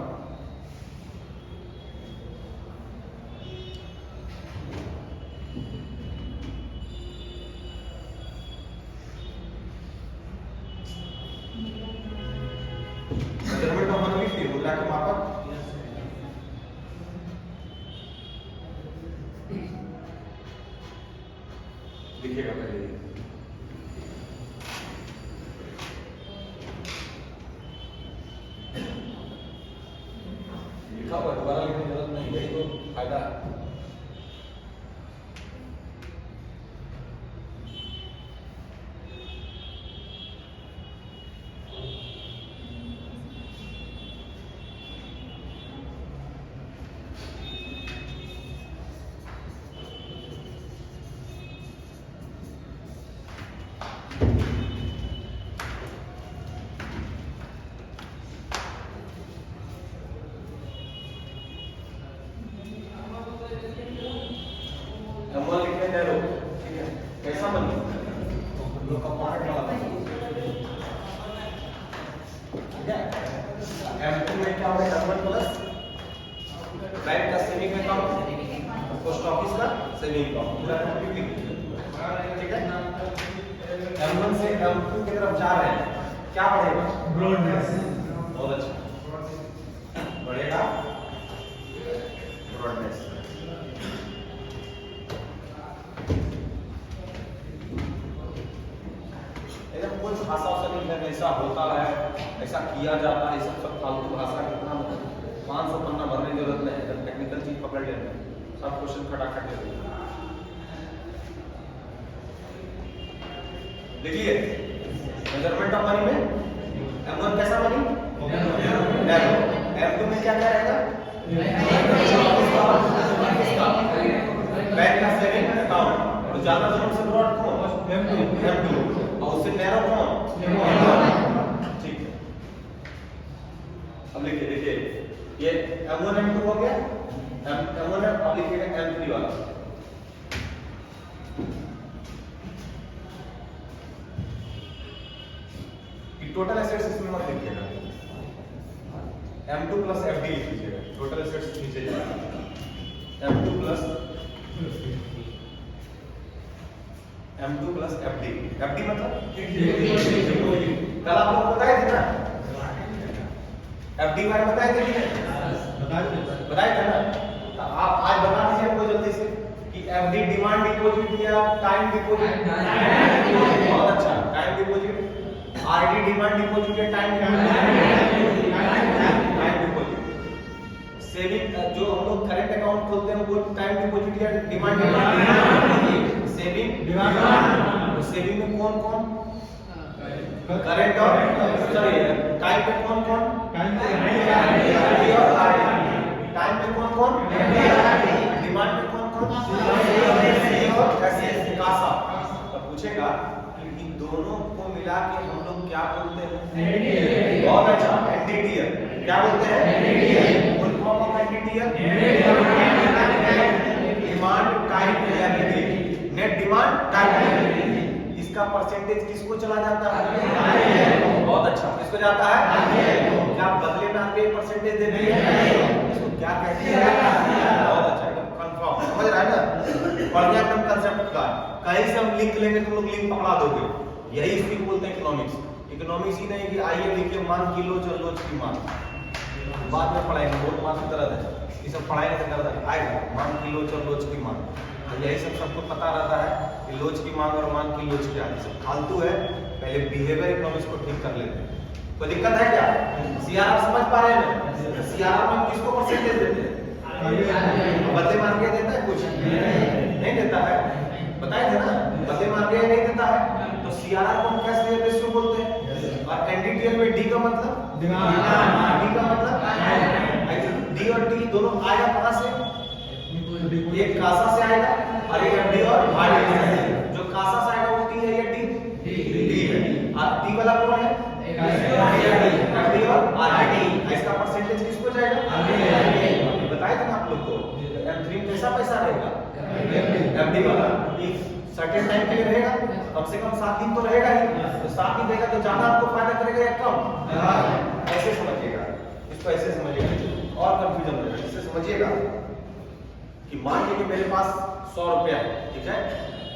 मेजरमेंट ऑफ मनी की मुद्रा के मापक। देखिएगा पहले समझिए। लिखा हुआ दोबारा लिखने की जरूरत नहीं, यही तो फायदा है। M1 लिखने जा रहे हो, ठीक है, कैसा बन लोग का पॉकेट वाला ठीक है। M2 में क्या होगा, M1 प्लस बैंक का सेविंग अकाउंट, पोस्ट ऑफिस का सेविंग अकाउंट, पूरा ठीक है। M1 से M2 की तरफ जा रहे हैं, क्या बढ़ेगा, ब्रॉडनेस, बहुत अच्छा बढ़ेगा ब्रॉडनेस। कुछ भाषा से ऐसा होता है, ऐसा किया जाता है, सब फालतू भाषा कितना 500 पन्ना भरने की जरूरत नहीं है, टेक्निकल चीज पकड़ लेते हैं, सब क्वेश्चन खटाखट लेते हैं। देखिए मेजरमेंट ऑफ मनी में M1 कैसा मनी, M2 में क्या क्या रहेगा, बैंक का सेविंग अकाउंट, और ज्यादा जरूर से ब्रॉड कौन, M2 और उससे नैरो कौन, ठीक है। अब लिखिए, देखिए ये M1 M2 हो गया, M1 है, अब लिखिएगा M3 वाला, कि टोटल एसेट्स इसमें मत लिखिएगा, M2 प्लस FD लिख लीजिएगा, टोटल एसेट्स नीचे जाएगा, M2 प्लस FD, FD मतलब कल आप लोग बताए थे ना, FD बारे बताए थे कि बताए थे ना, तो आप आज बता दीजिए हमको जल्दी से कि FD डिमांड डिपॉजिट या टाइम डिपॉजिट, बहुत अच्छा, time deposit, RD demand deposit या टाइम डिपॉजिट, सेविंग जो हम लोग करंट अकाउंट खोलते हैं वो टाइम डिपॉजिट या डिमांड डिपॉजिट, सेविंग डिमांड, तो सेविंग में कौन कौन, करंट और सॉरी टाइम पे कौन कौन, टाइम पे कौन कौन, डिमांड में कौन कौन, कासा। तो पूछेगा कि इन दोनों को मिला के हम लोग क्या बोलते हैं, बहुत अच्छा, एनडीटीआर, क्या बोलते हैं, full form of NDTR, demand time liability, net demand time, इसका परसेंटेज किसको चला जाता है, बहुत अच्छा, किसको जाता है, क्या बदले में आपके परसेंटेज दे दिए, इसको क्या कहते हैं, बहुत अच्छा, एकदम कंफर्म, समझ रहा है ना, बढ़िया एकदम कंसेप्ट का, कहीं से हम लिंक लेंगे तुम लोग लिंक पकड़ा दोगे, यही इसको बोलते हैं इकोनॉमिक्स। इकोनॉमिक्स ही नहीं कि आइए लिखिए मान किलो चलो की मान, बाद में पढ़ाएंगे, बहुत मान की तरह है, ये सब पढ़ाएंगे तो करता आएगा, मान किलो चलो की मान, यही सब सबको पता रहता है कि लोच की मांग और मान की लोच क्या है, सब फालतू है, पहले बिहेवियर इकोनॉमिक्स को ठीक कर लेते हैं। कोई दिक्कत है क्या, सीआरआर समझ पा रहे हैं, सीआरआर में किसको परसेंटेज देते हैं, बदले मार के देता है, कुछ नहीं देता है, बताए थे ना, बदले मार के नहीं देता है, तो सीआरआर को हम कैश रेशियो बोलते हैं, और एनडीटीआर में डी का मतलब, डी का मतलब, डी और टी दोनों आएगा कहां से, एक कासा से आएगा और एक एफडी और आरडी से, जो कासा से आएगा वो टी है या डी है, और टी वाला कौन है, एफडी और आरडी, इसका परसेंटेज किसको जाएगा, बताए थे ना आप लोग को, M3 में कैसा पैसा रहेगा, एफडी वाला सर्टेन टाइम के लिए रहेगा, कम से कम 7 दिन तो रहेगा ही, तो 7 दिन रहेगा तो ज्यादा आपको फायदा करेगा या कम, ऐसे समझिएगा, इसको ऐसे समझिएगा और कंफ्यूजन हो जाएगा, इससे समझिएगा कि मान लीजिए मेरे पास 100 रुपया है, ठीक है,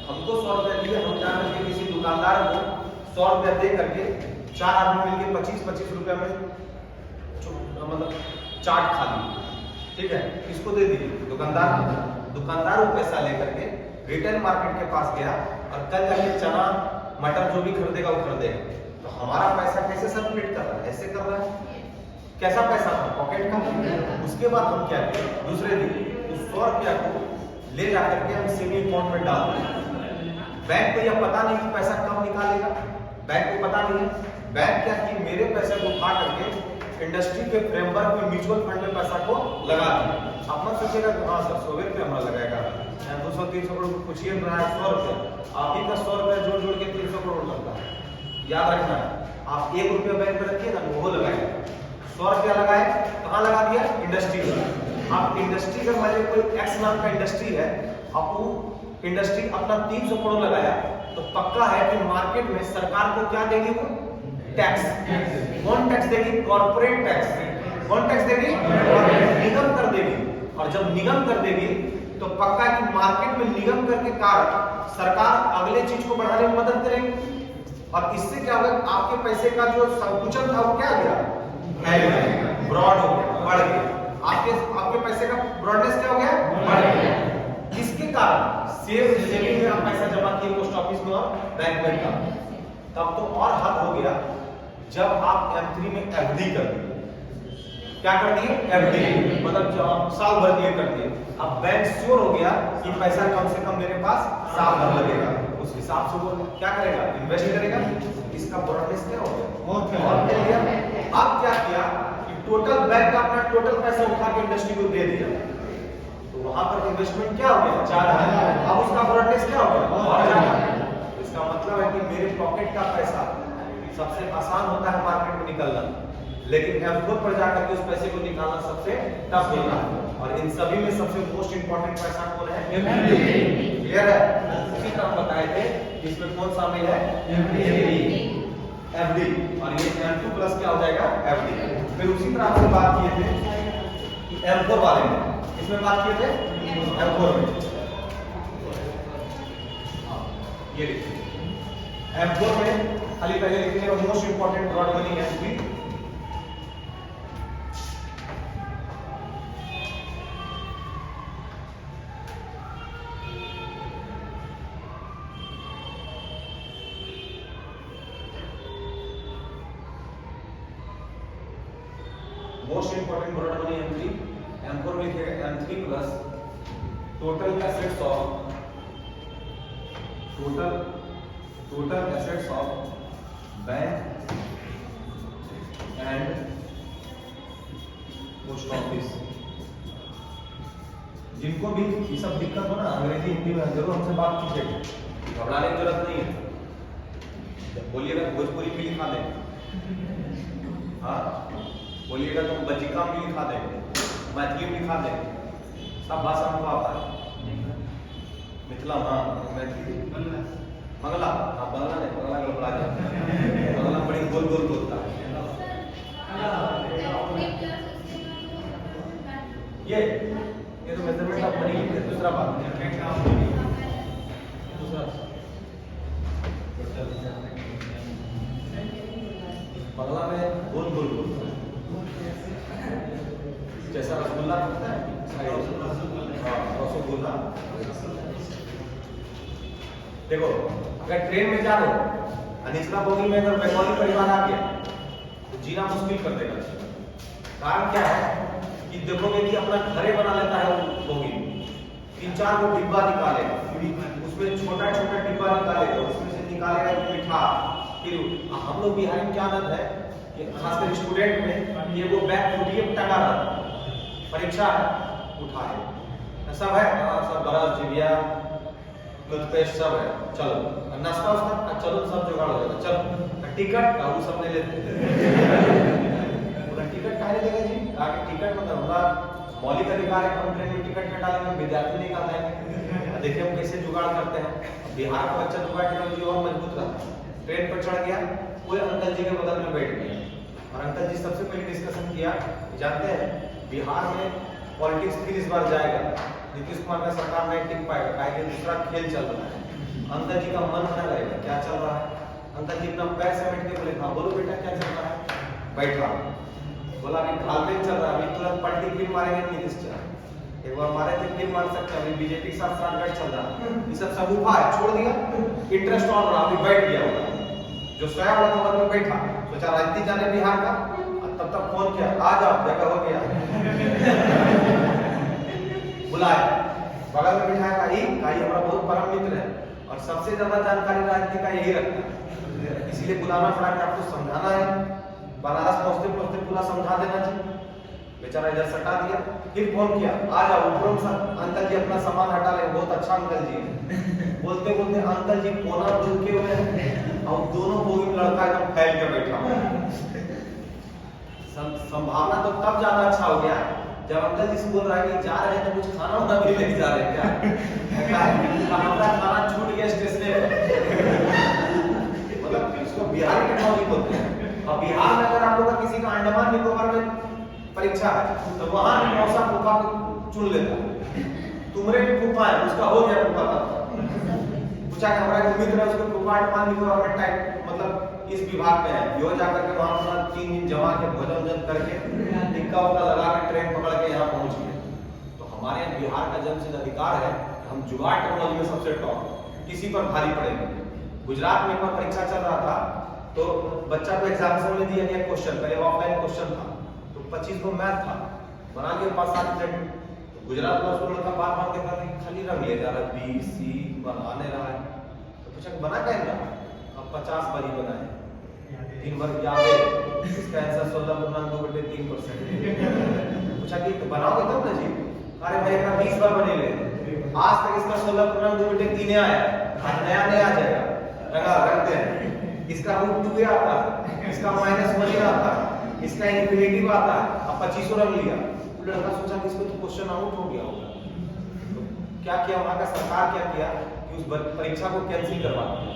हमको 100 रुपया दिए, हम जा करके किसी दुकानदार को 100 रुपया दे करके 4 आदमी मिलके 25-25 रुपया में मतलब चाट खा ली, ठीक है, किसको दे दी, दुकानदार, दुकानदार वो पैसा लेकर के रिटेल मार्केट के पास गया और कल जाके चना मटर जो भी खरीदेगा वो खरीदेगा। तो हमारा पैसा कैसे सर्कुलेट कर रहा है? ऐसे कर रहा है। कैसा पैसा था? पॉकेट का। उसके बाद हम क्या किए, दूसरे दिन उस 100 रुपया को ले जाकर के हम सेविंग अकाउंट में डाल दें। बैंक को यह पता नहीं कि पैसा कब निकालेगा, बैंक को पता नहीं है। बैंक क्या कि मेरे पैसे को उठा करके इंडस्ट्री के फ्रेमवर्क में म्यूचुअल फंड में पैसा को लगा दिया। अपना सोचेगा कि हाँ सर 100 रुपये हमारा लगाएगा, 200-300 करोड़ कुछ ही रहा है 100 रुपया, आप ही का 100 रुपया जोड़ जोड़ के 300 करोड़ बनता है। याद रखना है, आप 1 रुपया बैंक में रखिए ना, वो लगाएगा। 100 रुपया लगाए, कहाँ लगा दिया? इंडस्ट्री में। आप इंडस्ट्री का मान लीजिए कोई एक्स नाम का इंडस्ट्री है, आप वो इंडस्ट्री अपना 300 करोड़ लगाया, तो पक्का है कि मार्केट में सरकार को क्या देगी? वो टैक्स। कौन टैक्स देगी? Corporate tax. कौन टैक्स देगी? निगम कर देगी। और जब निगम कर देगी तो पक्का कि मार्केट में निगम कर के कारण सरकार अगले चीज को बढ़ाने में मदद करेगी। और इससे क्या होगा? आपके पैसे का जो संकुचन था वो क्या गया? ब्रॉड हो गया, बढ़ गया। आपके पैसे का ब्रॉडनेस क्या हो गया? बढ़ गया। किसके कारण? सेविंग में आप पैसा जमा किए पोस्ट ऑफिस में और बैंक में का, तब तो और हद हो गया जब आप M3 में FD कर दिए। क्या कर दिए? FD, मतलब जब आप साल भर दिए कर दिए। अब बैंक श्योर हो गया कि पैसा कम से कम मेरे पास साल भर लगेगा, उस हिसाब से वो क्या करेगा? इन्वेस्ट करेगा। इसका ब्रॉडनेस क्या हो गया? और क्या किया? अब क्या किया कि टोटल बैंक का अपना टोटल पैसा उठा के इंडस्ट्री को दे दिया, तो वहां पर इन्वेस्टमेंट क्या हो गया? ज्यादा। अब उसका ब्रॉडनेस क्या हो गया? और ज्यादा। इसका मतलब है कि मेरे पॉकेट का पैसा सबसे आसान होता है मार्केट में निकलना, लेकिन M4 पर जाकर के उस पैसे को निकालना सबसे टफ होता है। और इन सभी में सबसे मोस्ट इंपॉर्टेंट पैसा कौन है? FD। क्लियर है? उसी तरह हम बताए थे इसमें कौन शामिल है? FD। और ये M2 प्लस क्या हो जाएगा? FD। फिर उसी तरह से बात किए थे कि M4 वाले में, इसमें बात किए थे M4 में, ये लिखिए M4 में खाली पहले लिखेंगे most important broad money M3, most important broad money M3, M4 में लिखेगा M3 plus total assets of bank and post office. जिनको भी ये सब दिक्कत हो ना, अंग्रेजी हिंदी में जरूर हमसे बात कीजिएगा, घबराने की जरूरत नहीं है। बोलिएगा भोजपुरी भी लिखा दें, हाँ बोलिएगा तो बजिका भी लिखा दें, मैथिली भी लिखा दें, सब भाषा हमको आता है। मिथिला, हाँ मैथिली, मंगला, हाँ बंगला नहीं, बंगला गड़बड़ा जाए, बंगला बड़ी गोल गोल बोलता है। ये तो मेजरमेंट ऑफ मनी है। दूसरा बात, दूसरा बंगला में गोल गोल बोलता है, जैसा रसगुल्ला होता है, रसगुल्ला। देखो अगर ट्रेन में जा रहे हो, निचला बोगी में अगर बंगाली परिवार आ गया तो जीना मुश्किल कर देगा। कारण क्या है कि देखोगे कि अपना घरे बना लेता है वो बोगी, 3-4 को डिब्बा निकालेगा, उसमें छोटा छोटा डिब्बा निकालेगा, उसमें से निकालेगा मीठा। फिर हम लोग बिहार में क्या आदत है कि खासकर स्टूडेंट में ये वो बैग फुटिए टंगा रहा, परीक्षा है उठाए, सब है सब बरस जिबिया टूथपेस्ट सब है, चलो नाश्ता वास्ता चलो सब जुगाड़ हो जाएगा, चलो टिकट का वो सब ले लेते बोला टिकट काहे देगा जी? आगे टिकट मतलब हमारा मौलिक अधिकार है, हम ट्रेन में टिकट कटालेंगे, विद्यार्थी नहीं खाता है। देखिए हम कैसे जुगाड़ करते हैं। बिहार का बच्चा जुगाड़ टेक्नोलॉजी और मजबूत रहता है। ट्रेन पर चढ़ गया, कोई अंकल जी के बगल में बैठ गया और अंकल जी सबसे पहले डिस्कशन किया, जानते हैं बिहार में पॉलिटिक्स फिर इस बार जाएगा, नीतीश कुमार का सरकार नहीं टिक पाएगा, काहे दूसरा खेल चल रहा है। अंकल जी का मन क्या करेगा, क्या चल रहा है? अंकल जी अपना पैर समेट के बोले, हाँ बोलो बेटा क्या चल रहा है? बैठ रहा, बोला अभी घालमेल चल रहा है, अभी तुरंत पलटी फिर मारेंगे नीतीश कुमार। एक बार मारे थे फिर मार सकते हैं। अभी बीजेपी के साथ साठगांठ चल रहा है, ये सब सगुफा है, छोड़ दिया, इंटरेस्ट ऑन रहा, अभी बैठ गया होगा, जो सोया हुआ था में बैठा, सोचा राजनीति जाने बिहार का, तब तक फोन किया, आ जाओ जगह हो गया बुलाए, बगल में बिठाया, भाई हमारा बहुत परम मित्र है और सबसे ज्यादा जानकारी राजनीति का यही रखता है, इसीलिए बुलाना पड़ा कि आपको समझाना है। बनारस पहुंचते पहुंचते पूरा समझा देना चाहिए। बेचारा इधर सटा दिया, फिर फोन किया, आ जाओ ऊपर सा अंकल जी अपना सामान हटा ले, बहुत अच्छा अंकल जी है। बोलते बोलते अंकल जी कोना झुके हुए हैं और दोनों बोगी में लड़का एकदम फैल के बैठा हुआ है। संभावना तो तब ज्यादा अच्छा हो गया जब अंकल जी से बोल रहा है कि जा रहे हैं तो कुछ खाना वाना भी लेके जा रहे हैं क्या? हमारा खाना छूट गया स्टेशन मतलब इसको बिहारी टेक्नोलॉजी बोलते हैं। और बिहार में अगर आप लोग का किसी का अंडमान निकोबार में परीक्षा है तो वहां भी मौसा फूफा को चुन लेता, तुम्हारे भी फूफा है, उसका हो गया फूफा का, पूछा कि हमारा एक मित्र है उसको फूफा अंडमान निकोबार में टाइप मतलब इस विभाग में है, यो जाकर के वहां पर 3 दिन जमा के भोजन वोजन करके टिक्का उक्का लगा के ट्रेन पकड़ के यहाँ पहुंच गए। तो हमारे बिहार का जन्मसिद्ध अधिकार है, हम जुगाड़ टेक्नोलॉजी में सबसे टॉप, किसी पर भारी पड़ेंगे। गुजरात में एक बार परीक्षा चल रहा था तो बच्चा को एग्जामिनेशन में दिया गया क्वेश्चन, पहले ऑफलाइन क्वेश्चन था, तो 25 को मैथ था, बना के पास 7 मिनट, तो गुजरात में उसको लड़का बार बार देखा कि खाली रंग ले जा रहा है, बी सी बनाने रहा है, तो पूछा बना क्या रहा, अब 50 बारी बनाए, 3 बार याद है, इसका आंसर 16.2/3%। पूछा कि तो बनाओगे तब ना जी, अरे भाई इतना 20 बार बने ले, आज तक इसका 16.2/3 आया, आज नया नया आ जाएगा, लगा रखते हैं, इसका रूट 2 आता है, इसका -1 आता है, इसका इनफिनिटिव आता है, अब 25 रख लिया। लड़का सोचा कि इसको तो क्वेश्चन आउट हो गया होगा, तो क्या किया वहां का सरकार क्या किया कि उस परीक्षा को कैंसिल करवा दिया,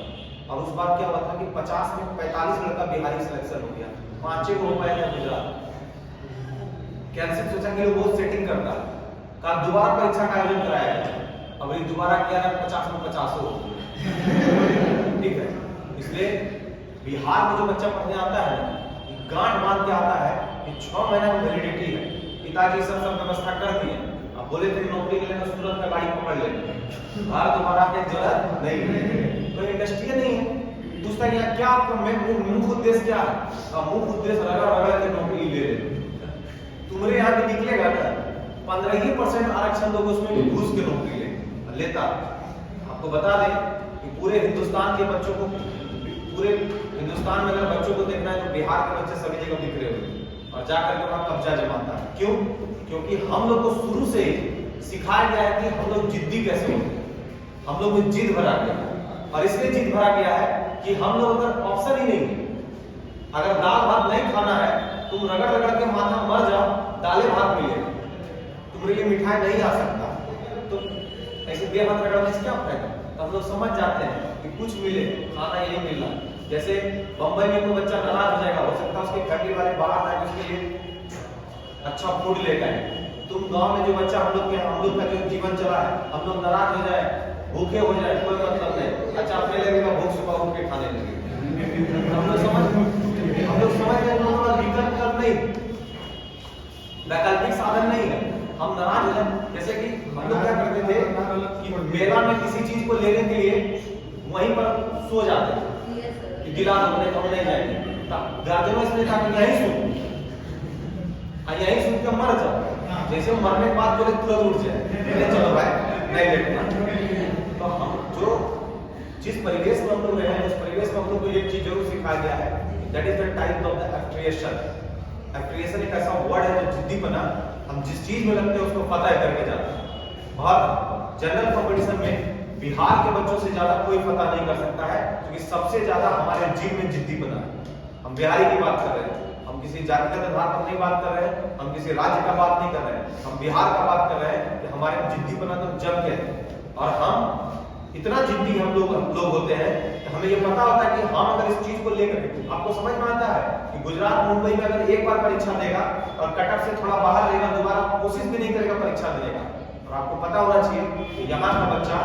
और उस बार क्या हुआ था कि 50 में 45 लड़का बिहारी सिलेक्शन हो गया, 5 को हो पाया गुजरात कैंसिल। सोचा कि वो सेटिंग करता का दोबारा परीक्षा का आयोजन कराया गया, अब ये दोबारा किया 50 में 50 हो ठीक है। इसलिए बिहार में जो बच्चा पढ़ने आता है गांठ बांध के आता है कि 6 महीना की वैलिडिटी है, पिताजी सब व्यवस्था कर दिए, अब बोले थे नौकरी के लिए तो सूरत का गाड़ी पकड़ ले, बाहर दोबारा के जरूरत नहीं, तो इंडस्ट्री नहीं है, पूछता है क्या मुख्य उद्देश्य क्या है, अब मुख्य उद्देश्य रगड़ रगड़ के नौकरी ले ले, तुम्हारे यहाँ भी निकलेगा ना 15% आरक्षण लोग उसमें भी घुस के नौकरी लेता। आपको बता दें कि पूरे हिंदुस्तान के बच्चों को, पूरे हिंदुस्तान में अगर बच्चों को देखना है तो बिहार के बच्चे सभी जगह बिखरे हुए और जाकर के वहां कब्जा जमाता है। क्यों? क्योंकि हम लोग को शुरू से सिखाया गया है कि हम लोग जिद्दी कैसे होते हैं, हम लोग में जिद भरा गया है, और इसलिए जिद भरा गया है कि हम लोग अगर ऑप्शन ही नहीं, अगर दाल भात नहीं खाना है तुम रगड़ रगड़ के माथा मर जाओ, दालें भात मिलेगा, तुम्हारे लिए मिठाई नहीं आ सकता, तो ऐसे बेहाथ रगड़ने से क्या फायदा। तो हम लोग समझ जाते हैं कि कुछ मिले, खाना यही मिल रहा। जैसे बंबई में कोई बच्चा नाराज हो जाएगा, हो सकता है उसके फैमिली वाले बाहर आए उसके लिए अच्छा फूड लेकर आए, तुम गांव में जो बच्चा हम लोग का जो जीवन चला है, हम लोग नाराज हो जाए, भूखे हो जाए, कोई मतलब नहीं, अच्छा अपने लगेगा भूख सुबह उठ के खाने लगे। हम लोग समझ गए विकल्प नहीं, वैकल्पिक साधन नहीं है, हम नाराज हो जाए। जैसे कि हम लोग क्या करते थे कि मेला में किसी चीज को लेने के लिए वहीं पर सो जाते कि गिला हमने तो नहीं जाएंगे, गार्जियन इसलिए था कि यहीं सुन के मर जाओ, जैसे मरने के बाद बोले तुरंत उठ जाए, चलो भाई नहीं लेटना। तो हम जो जिस परिवेश में हम लोग रहे हैं उस परिवेश में हम लोग को एक चीज जरूर सिखाया गया है, that is the type of the aspiration. Aspiration एक ऐसा वर्ड है जो जिद्दीपना, हम जिस चीज में लगते हैं उसको फतह करके जाते हैं। और जनरल कंपटीशन में बिहार के बच्चों से ज्यादा कोई फतह नहीं कर सकता है, क्योंकि सबसे ज्यादा हमारे जीव में जिद्दीपना है। हम बिहारी की बात कर रहे हैं, हम किसी जातिगत आधार पर नहीं बात कर रहे हैं, हम किसी राज्य का बात नहीं कर रहे हैं, हम बिहार का बात कर रहे हैं कि हमारे जिद्दीपना तो जम के है। और हम इतना जिद्दी हम लोग होते हैं कि हमें ये पता होता है कि हम अगर इस चीज को लेकर, आपको समझ में आता है कि गुजरात मुंबई में अगर एक बार परीक्षा देगा और कटअप से थोड़ा बाहर रहेगा, दोबारा कोशिश भी नहीं करेगा परीक्षा देने का। और आपको पता होना चाहिए कि यहाँ का बच्चा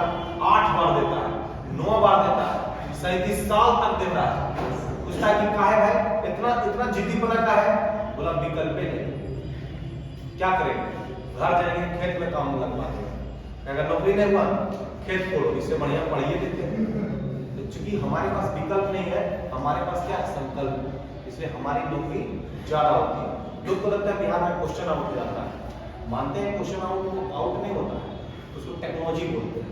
8 बार देता है, 9 बार देता है, 37 साल तक देता है। पूछता है कि काहे भाई इतना जिद्दीपना का है? बोला विकल्प नहीं, क्या करें, घर जाएंगे खेत में काम लगवाते हैं, अगर नौकरी नहीं हुआ खेत छोड़ो, इससे बढ़िया पढ़िए लिखे। तो चूंकि हमारे पास विकल्प नहीं है, हमारे पास क्या संकल्प, इसलिए हमारी नौकरी ज्यादा होती है। लोग को लगता है बिहार में क्वेश्चन आउट हो जाता है, मानते हैं क्वेश्चन आउट नहीं होता है, उसको टेक्नोलॉजी बोलते हैं।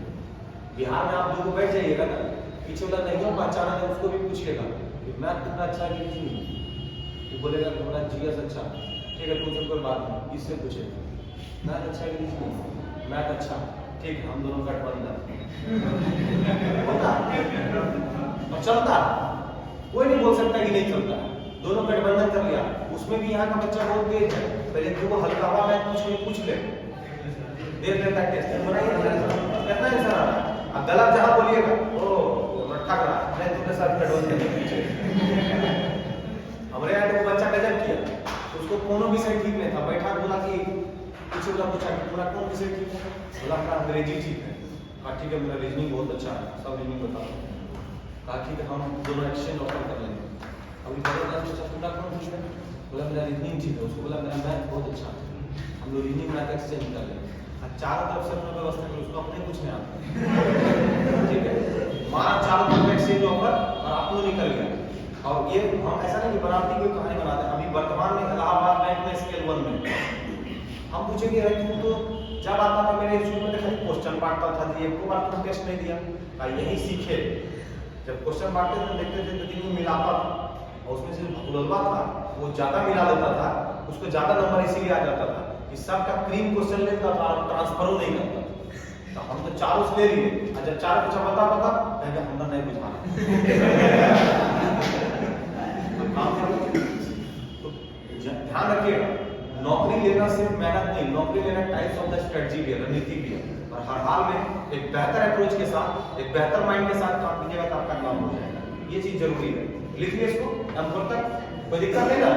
बिहार में आप लोग बैठ जाइएगा ना, पीछे वाला नहीं पहचाना है उसको भी पूछिएगा कि मैथ कितना अच्छा है कि नहीं, वो बोलेगा कि हमारा जीएस अच्छा, ठीक है तुमसे कोई बात नहीं, इससे पूछेगा मैथ अच्छा है कि नहीं, मैथ अच्छा, ठीक है हम दोनों गठबंधन होता और चलता, कोई नहीं बोल सकता कि नहीं चलता, दोनों गठबंधन कर लिया। उसमें भी यहाँ का बच्चा बहुत तेज है, पहले तो वो हल्का हवा मैथ पूछ ले, देख लेता है टेस्ट बनाइए कितना आंसर आ रहा है, अब गलत जहां बोलिएगा ओ रट्टा करा मैं तुम्हारे साथ गठबंधन पीछे। हमारे यहाँ तो वो बच्चा गजब किया, उसको कोनो विषय ठीक नहीं था, बैठा बोला कि पीछे वाला पूछा कि तुम्हारा कौन विषय ठीक है, बोला मेरा अंग्रेजी ठीक है, कहा ठीक है मेरा रीजनिंग बहुत अच्छा है, सब रीजनिंग बताओ, कहा ठीक है हम दोनों एक्सचेंज ऑफर कर लेंगे। अभी बड़ा पूछा तुम्हारा कौन पूछ रहे, बोला मेरा रीजनिंग ठीक है, उसको बोला मेरा मैथ बहुत अच्छा है, हम लोग रीजनिंग मैथ एक्सचेंज कर लेंगे। चारों तरफ से उन्होंने व्यवस्था की, उसको अपने कुछ नहीं आता, ठीक है हमारा चारों तरफ एक्सचेंज ऑफर और आप लोग निकल गया। और ये हम ऐसा नहीं कि बनावटी कोई कहानी बनाते हैं, अभी वर्तमान में इलाहाबाद बैंक में स्केल 1 में हम पूछेंगे तुम तो जब आता था मेरे स्कूल में देखा क्वेश्चन बांटता था, एक को बार तुम टेस्ट नहीं दिया, यही सीखे जब क्वेश्चन बांटते थे देखते थे तो दिन मिलाता था और उसमें से भूलवा था वो ज्यादा मिला लेता था, उसको ज्यादा नंबर इसीलिए आ जाता था कि सबका क्रीम क्वेश्चन लेता था और ट्रांसफर नहीं करता। तो हम तो चारों से ले लिए, और जब चार पूछा बता कहेंगे हमने नहीं बुझा। तो ध्यान रखिएगा, नौकरी लेना सिर्फ मेहनत नहीं, नौकरी लेना टाइप्स ऑफ द स्ट्रेटजी भी है, रणनीति भी है, और हर हाल में एक बेहतर अप्रोच के साथ, एक बेहतर माइंड के साथ काम कीजिएगा तो आपका काम हो जाएगा, ये चीज जरूरी है। लिखिए इसको M4 तक, कोई दिक्कत नहीं ना,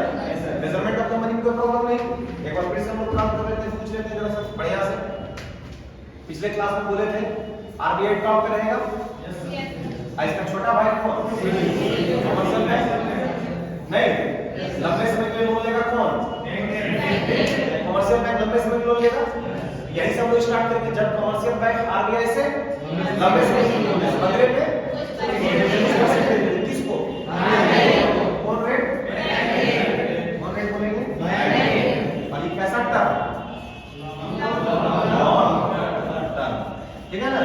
मेजरमेंट ऑफ द मनी कोई प्रॉब्लम नहीं। एक बार फिर से हम लोग काम कर लेते हैं, पूछ लेते हैं जरा सा बढ़िया से। पिछले क्लास में बोले थे RBI टॉप पे रहेगा, इसका छोटा भाई कौन, कमर्शियल बैंक नहीं, लंबे समय के लिए लोन लेगा कौन, कमर्शियल बैंक लंबे समय के लोन लेगा, यही सब लोग स्टार्ट करेंगे जब कमर्शियल बैंक RBI से लंबे समय के लोन लेगा, बदले में किसको, कौन रेट, कौन रेट बोलेंगे, और ये कैसा टर्म, ठीक है ना,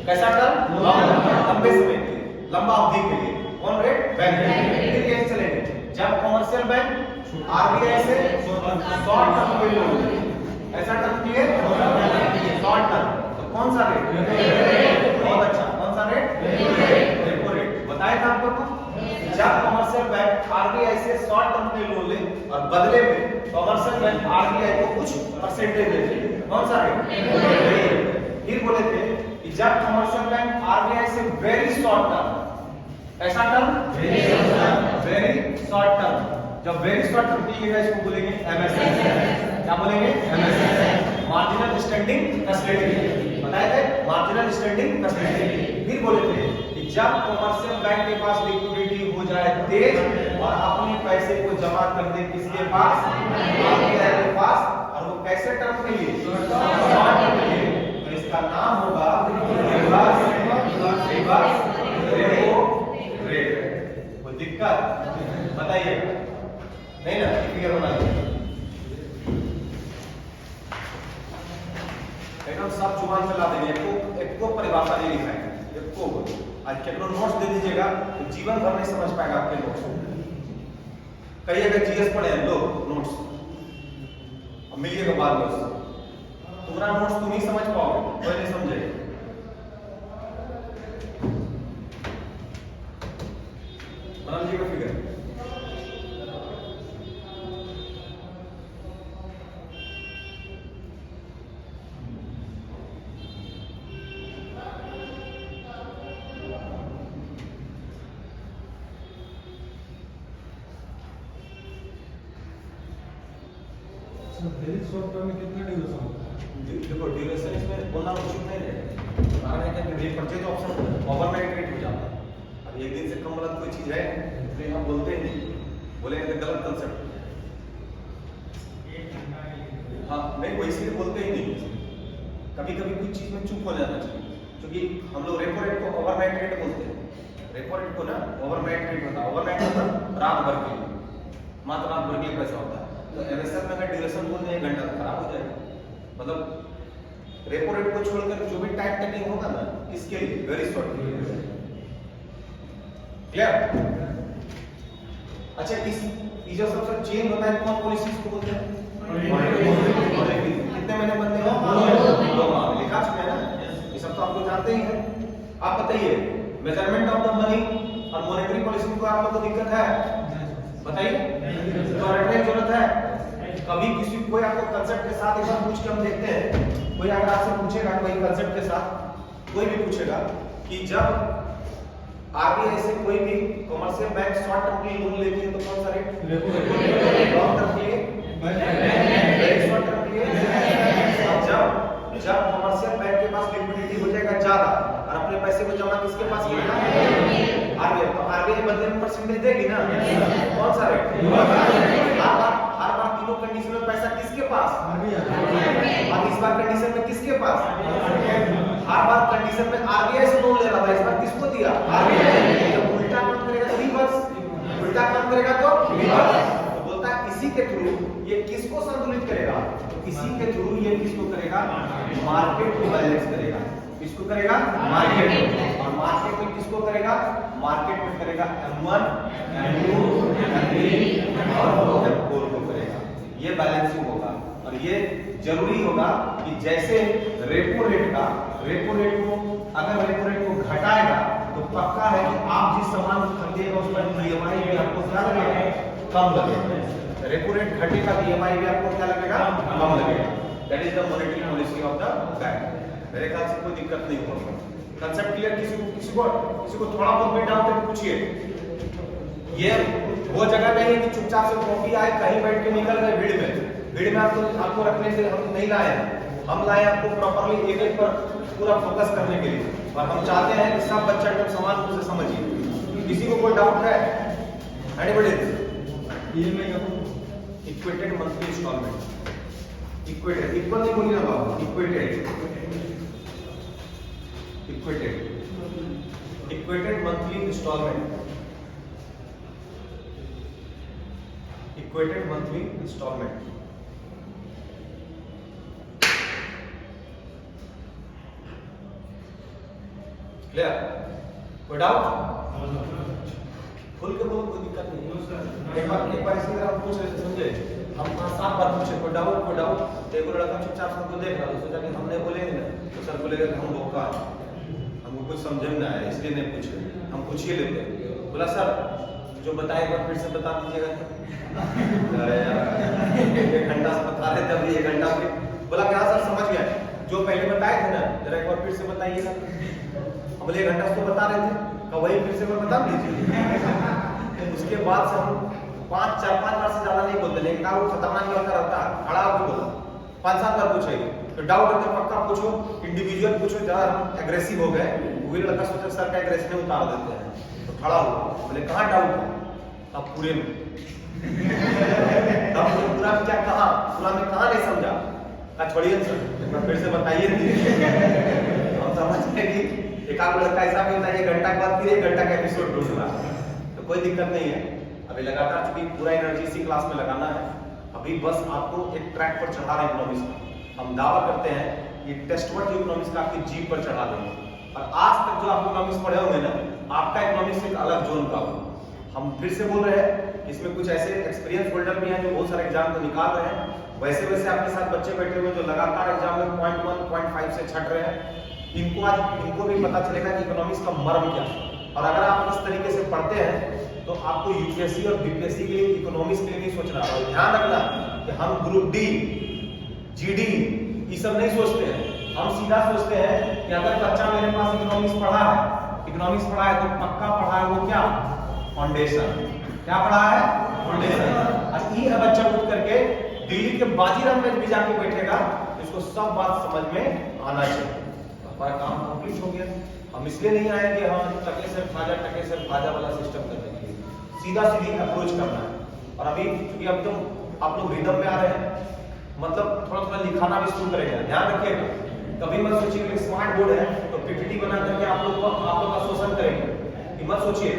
कैसा टर्म, लंबे समय के लिए, लंबा अवधि के लिए, कौन रेट, बैंक रेट। फिर कैसे चलेंगे जब कमर्शियल बैंक RBI से शॉर्ट टर्म के लिए, ऐसा टर्म के लिए शॉर्ट टर्म, तो कौन सा रेट, बहुत अच्छा, कौन सा रेट, रेपो रेट। बताया था आपको जब कमर्शियल बैंक RBI से शॉर्ट टर्म के लोन ले और बदले में कमर्शियल बैंक RBI को कुछ परसेंटेज देते, कौन सा रेट। फिर बोले थे कि जब कमर्शियल बैंक RBI से वेरी शॉर्ट टर्म, ऐसा टर्म वेरी शॉर्ट टर्म, जब वेरी शॉर्ट टर्म कीजिएगा इसको बोलेंगे MSF, क्या बोलेंगे MSF, मार्जिनल स्टैंडिंग फैसिलिटी, बताए थे मार्जिनल स्टैंडिंग फैसिलिटी। फिर बोले थे कि जब कमर्शियल बैंक के पास लिक्विडिटी हो जाए तेज और अपने पैसे को जमा कर दे किसके पास, RBI के पास, और वो कैसे टर्म के लिए, शॉर्ट टर्म के लिए, तो इसका नाम होगा रिवर्स रेपो रेट। कोई दिक्कत बताइए, नहीं ना, क्लियर होना चाहिए एकदम सब जुबान में ला देंगे, एक को परिभाषा नहीं लिखाएंगे, एक को आज केवल नोट्स दे दीजिएगा तो जीवन भर नहीं समझ पाएगा आपके नोट्स। कई अगर जीएस पढ़े हैं लोग नोट्स, अब मिलिएगा बाद में उससे, तुम्हारा नोट्स तुम ही समझ पाओगे, कोई नहीं समझेगा। बना लीजिएगा फिगर, शॉर्ट टर्म में कितना ड्यूरेशन होता है, देखो ड्यूरेशन इसमें बोलना मुश्किल नहीं है, कारण है कि रिपर्चेज ऑप्शन ओवरनाइट रेट हो जाता है। अब एक दिन से कम वाला कोई चीज है तो हम बोलते ही नहीं, बोलेंगे तो गलत कंसेप्ट। हाँ नहीं, वो इसलिए बोलते ही नहीं। कभी कभी कुछ चीज में चुप हो जाना चाहिए, क्योंकि हम लोग रेपो रेट को ओवरनाइट रेट बोलते हैं। रेपो रेट को ना ओवरनाइट रेट होता है। ओवरनाइट मतलब रात भर के लिए, मात्र रात भर के लिए पैसा होता है। तो एमएसएफ में अगर ड्यूरेशन बोल दें 1 घंटा तो खराब हो जाएगा। मतलब रेपो रेट को छोड़कर जो भी टाइम टेकिंग होगा ना, इसके लिए वेरी शॉर्ट पीरियड। क्लियर? अच्छा, इस जो सबसे चेंज होता है कौन पॉलिसीज को बोलते हैं? कितने महीने बनते हैं? 2 माह। लिखा चुके हैं ना, ये सब तो आपको जानते ही हैं। आप बताइए, मेजरमेंट ऑफ द मनी और मॉनेटरी पॉलिसी को आप लोगों को दिक्कत है? बताइए, तो रटने की जरूरत है? कभी किसी कोई आपको कंसेप्ट के साथ एक बार पूछ के हम देखते हैं। कोई अगर आपसे पूछेगा, कोई कंसेप्ट के साथ कोई भी पूछेगा कि जब आरबीआई से कोई भी कमर्शियल बैंक शॉर्ट टर्म के लिए लोन लेती है तो कौन सा रेट? लॉन्ग टर्म के लिए वेरी शॉर्ट टर्म के लिए। जब कमर्शियल बैंक के पास लिक्विडिटी हो जाएगा ज्यादा और अपने पैसे को जमा किसके पास करेगा? आरबीआई। तो आरबीआई बदले में परसेंटेज देगी ना? कौन सा रेट? हर बार तीनों कंडीशन में पैसा किसके पास? और इस बार कंडीशन में किसके पास? हर बार कंडीशन में आरबीआई से लोन ले रहा था, इस बार किसको दिया? आरबीआई। जब उल्टा काम करेगा तो रिवर्स, उल्टा काम करेगा तो रिवर्स। तो बोलता है इसी के थ्रू ये किसको संतुलित करेगा? तो इसी के थ्रू ये किसको करेगा? मार्केट को बैलेंस करेगा। किसको करेगा? मार्केट को। और मार्केट में किसको करेगा? मार्केट में करेगा M1, M2, M3 और M4 को करेगा। ये बैलेंसिंग होगा। और ये जरूरी होगा कि जैसे रेपो रेट को अगर रेपो रेट को घटाएगा तो पक्का है कि आप जिस सामान को खरीदेगा उस पर ईएमआई भी आपको क्या लगेगा? कम लगेगा। रेपो रेट घटेगा तो ईएमआई भी आपको क्या लगेगा? कम लगेगा। That is the monetary policy of the bank. मेरे ख्याल से कोई दिक्कत नहीं होगा। Concept clear? किसी को थोड़ा बहुत भी डाउट है पूछिए। ये वो जगह नहीं है कि चुपचाप से कॉपी आए कहीं बैठ के निकल गए भीड़ में आपको रखने से हम नहीं लाए। हम लाए आपको प्रॉपर्ली एक पर पूरा फोकस करने के लिए। और हम चाहते हैं कि सब बच्चा एकदम समान रूप से समझिए। किसी को कोई डाउट है? Equated monthly instalment. Equated, equal नहीं बोलिए ना बाबू, equated monthly instalment. Equated monthly instalment. Clear? कोई डाउट? खुल के बोलो, कोई दिक्कत नहीं। एक बार इसी तरह हम पूछ रहे थे, समझे? हम 5-7 बार पूछे, कोई डाउट। एक लड़का चुपचाप हमको देख रहा था, सोचा कि हमने बोलेंगे ना तो सर बोलेगा कि हम बोका, हमको कुछ समझ में ना आया इसलिए नहीं पूछे। हम पूछ ही लेते। बोला सर जो बताए एक बार फिर से बता दीजिएगा। अरे यार 1 घंटा से बता रहे थे, अभी 1 घंटा फिर बोला कि हाँ सर समझ गया, जो पहले बताए थे ना जरा एक बार फिर से बताइएगा। हम 1 घंटा उसको बता रहे थे, वही फिर से बता दीजिए। उसके बाद से हम 4-5 बार से ज्यादा नहीं बोलते, लेकिन वो खतरनाक लड़का रहता है, खड़ा होकर बोला 5-7 बार पूछेगा। तो डाउट है तो पक्का पूछो, इंडिविजुअल पूछो। ज्यादा हम एग्रेसिव हो गए, वही लड़का सोचा सर का एग्रेसिव उतार देते हैं, तो खड़ा हुआ। बोले कहाँ डाउट है? तब पूरे में तब पूरा क्या कहा? पूरा में कहा नहीं समझा? छोड़िए सर फिर से बताइए। हम समझ गए कि एक आध लड़का ऐसा भी होता है 1 घंटा के बाद फिर 1 घंटा का एपिसोड ढूंढूंगा, तो कोई दिक्कत नहीं है। अभी लगातार चूंकि पूरा एनर्जी इसी क्लास में लगाना है, अभी बस आपको एक ट्रैक पर चढ़ा रहे हैं इकोनॉमिक्स का। हम दावा करते हैं ये टेस्ट वर्ड जो इकोनॉमिक्स का आपकी जीप पर चढ़ा देंगे। और आज तक जो आप इकोनॉमिक्स पढ़े होंगे ना, आपका इकोनॉमिक्स एक अलग जोन का हो। हम फिर से बोल रहे हैं, इसमें कुछ ऐसे एक्सपीरियंस होल्डर भी हैं जो बहुत सारे एग्जाम को निकाल रहे हैं। वैसे वैसे आपके साथ बच्चे बैठे हुए जो लगातार एग्जाम में 0.1, 0.5 से छट रहे हैं, इनको भी पता चलेगा कि इकोनॉमिक्स का मर्म क्या है। और अगर आप इस तरीके से पढ़ते हैं तो आपको यूपीएससी और बीपीएससी के लिए इकोनॉमिक्स के लिए नहीं सोचना। और ध्यान रखना कि हम ग्रुप डी, जीडी ये सब नहीं सोचते हैं। हम सीधा सोचते हैं कि अगर बच्चा मेरे पास इकोनॉमिक्स पढ़ा है तो पक्का पढ़ा है वो क्या? फाउंडेशन। क्या पढ़ा है? फाउंडेशन। और ये बच्चा उठ करके दिल्ली के बाजीराव में भी जाके बैठेगा, इसको सब बात समझ में आना चाहिए। हमारा काम कंप्लीट हो गया। हम इसलिए नहीं आए कि हम टके से खाजा वाला सिस्टम करने के लिए, सीधा सीधी अप्रोच करना है। और अभी क्योंकि अब तो आप लोग रिदम में आ रहे हैं, मतलब थोड़ा थोड़ा लिखाना भी शुरू करेगा। ध्यान रखिएगा, कभी मत सोचिए कि स्मार्ट बोर्ड है तो पीपीटी बना करके आप लोग का शोषण करेंगे, ये मत सोचिए।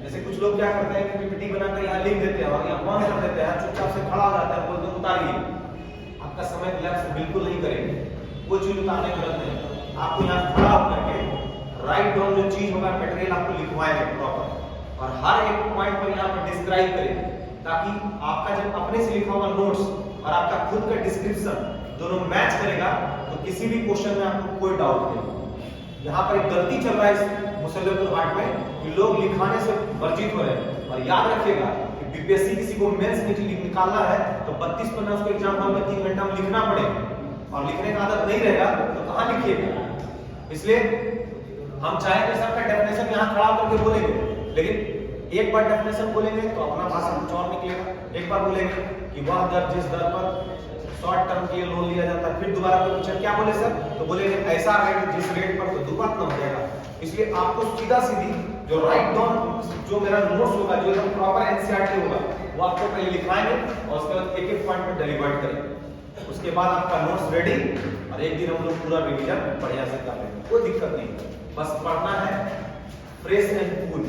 जैसे कुछ लोग क्या करते हैं कि पीपीटी बनाकर यहाँ लिख देते हैं और यहाँ बंद कर देते हैं, चुपचाप से खड़ा हो जाता है, बोलते हैं उतारिए। आपका समय लैप्स बिल्कुल नहीं करेंगे, कोई चीज उतारने की जरूरत नहीं। आपको यहाँ खड़ा होकर के राइट डाउन जो चीज होगा मटेरियल आपको लिखवाएंगे प्रॉपर, और हर एक पॉइंट पर यहाँ पर डिस्क्राइब करेंगे, ताकि आपका जब अपने से लिखा हुआ नोट्स और आपका खुद का डिस्क्रिप्शन दोनों मैच करेगा तो किसी भी क्वेश्चन में आपको कोई डाउट नहीं। यहाँ पर एक गलती चल रहा है इस मुसल्लपुर हाट में कि लोग लिखाने से वर्जित हो रहे हैं। और याद रखिएगा कि बीपीएससी किसी को मेंस में निकालना है तो 32 पन्ना उसको एग्जाम हॉल में 3 घंटा में लिखना पड़ेगा, और लिखने का आदत नहीं रहेगा तो कहाँ लिखिएगा। इसलिए हम चाहे तो सबका डेफिनेशन यहाँ खड़ा करके बोलेंगे, लेकिन एक बार डेफिनेशन बोलेंगे तो अपना भाषा कुछ और निकलेगा। एक बार बोलेंगे कि वह दर जिस दर पर शॉर्ट टर्म के लिए लोन लिया जाता है, फिर दोबारा कोई पूछा क्या बोले सर, तो बोलेंगे ऐसा रेट जिस रेट पर, तो दो बात ना हो जाएगा। इसलिए आपको सीधा सीधी जो राइट डाउन जो मेरा नोट्स होगा, जो एकदम प्रॉपर एनसीईआरटी होगा, वो आपको पहले लिखवाएंगे और उसके बाद एक एक पॉइंट पर डिलीवर करेंगे। उसके बाद आपका नोट्स रेडी, और एक दिन हम लोग पूरा रिवीजन बढ़िया से कर लेंगे, कोई दिक्कत नहीं। बस पढ़ना है फ्रेश एंड कूल,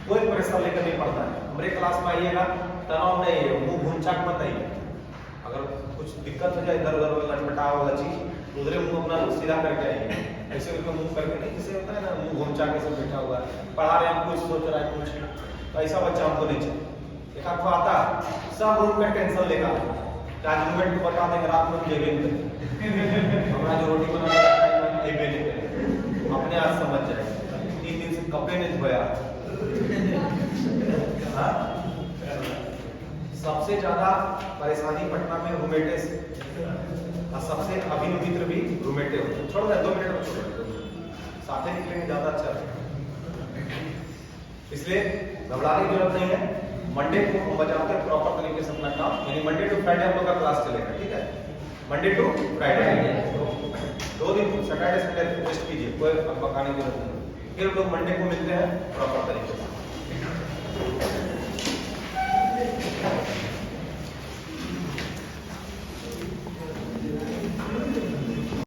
कोई प्रेशर लेकर नहीं पढ़ना है। हमारे क्लास में आइएगा, तनाव नहीं है, मुंह घुंचाक मत आइए। अगर कुछ दिक्कत हो जाए, इधर उधर लटपटा वाला चीज, उधरे मुंह अपना सीधा करके आइए, ऐसे करके मुंह करके नहीं, जैसे होता है ना मुंह घुंचा के सब बैठा हुआ है, पढ़ा रहे हैं, कुछ सोच रहा है कुछ, तो ऐसा बच्चा हमको नहीं चाहिए। एक आपको आता सब रूम का टेंशन लेगा, आज मूवमेंट को बता देंगे, रात में जेबे नहीं हमारा जो रोटी बनाना है जेबे नहीं करें, अपने आज समझ जाए। 3 दिन से कपड़े नहीं धोया। सबसे ज्यादा परेशानी पटना में रूमेटे से, और सबसे अभिन्न मित्र भी रूमेटे होते हैं। छोड़ दे 2 मिनट में छोड़, साथ ही निकलेंगे ज्यादा अच्छा है। इसलिए घबराने की जरूरत नहीं है। मंडे को हम बचाते हैं प्रॉपर तरीके से अपना काम, यानी मंडे टू फ्राइडे हम लोग का क्लास चलेगा, ठीक है, मंडे टू फ्राइडे। 2 दिन सैटरडे संडे रेस्ट कीजिए, कोई पकाने की जरूरत नहीं। फिर हम लोग मंडे को मिलते हैं प्रॉपर तरीके से।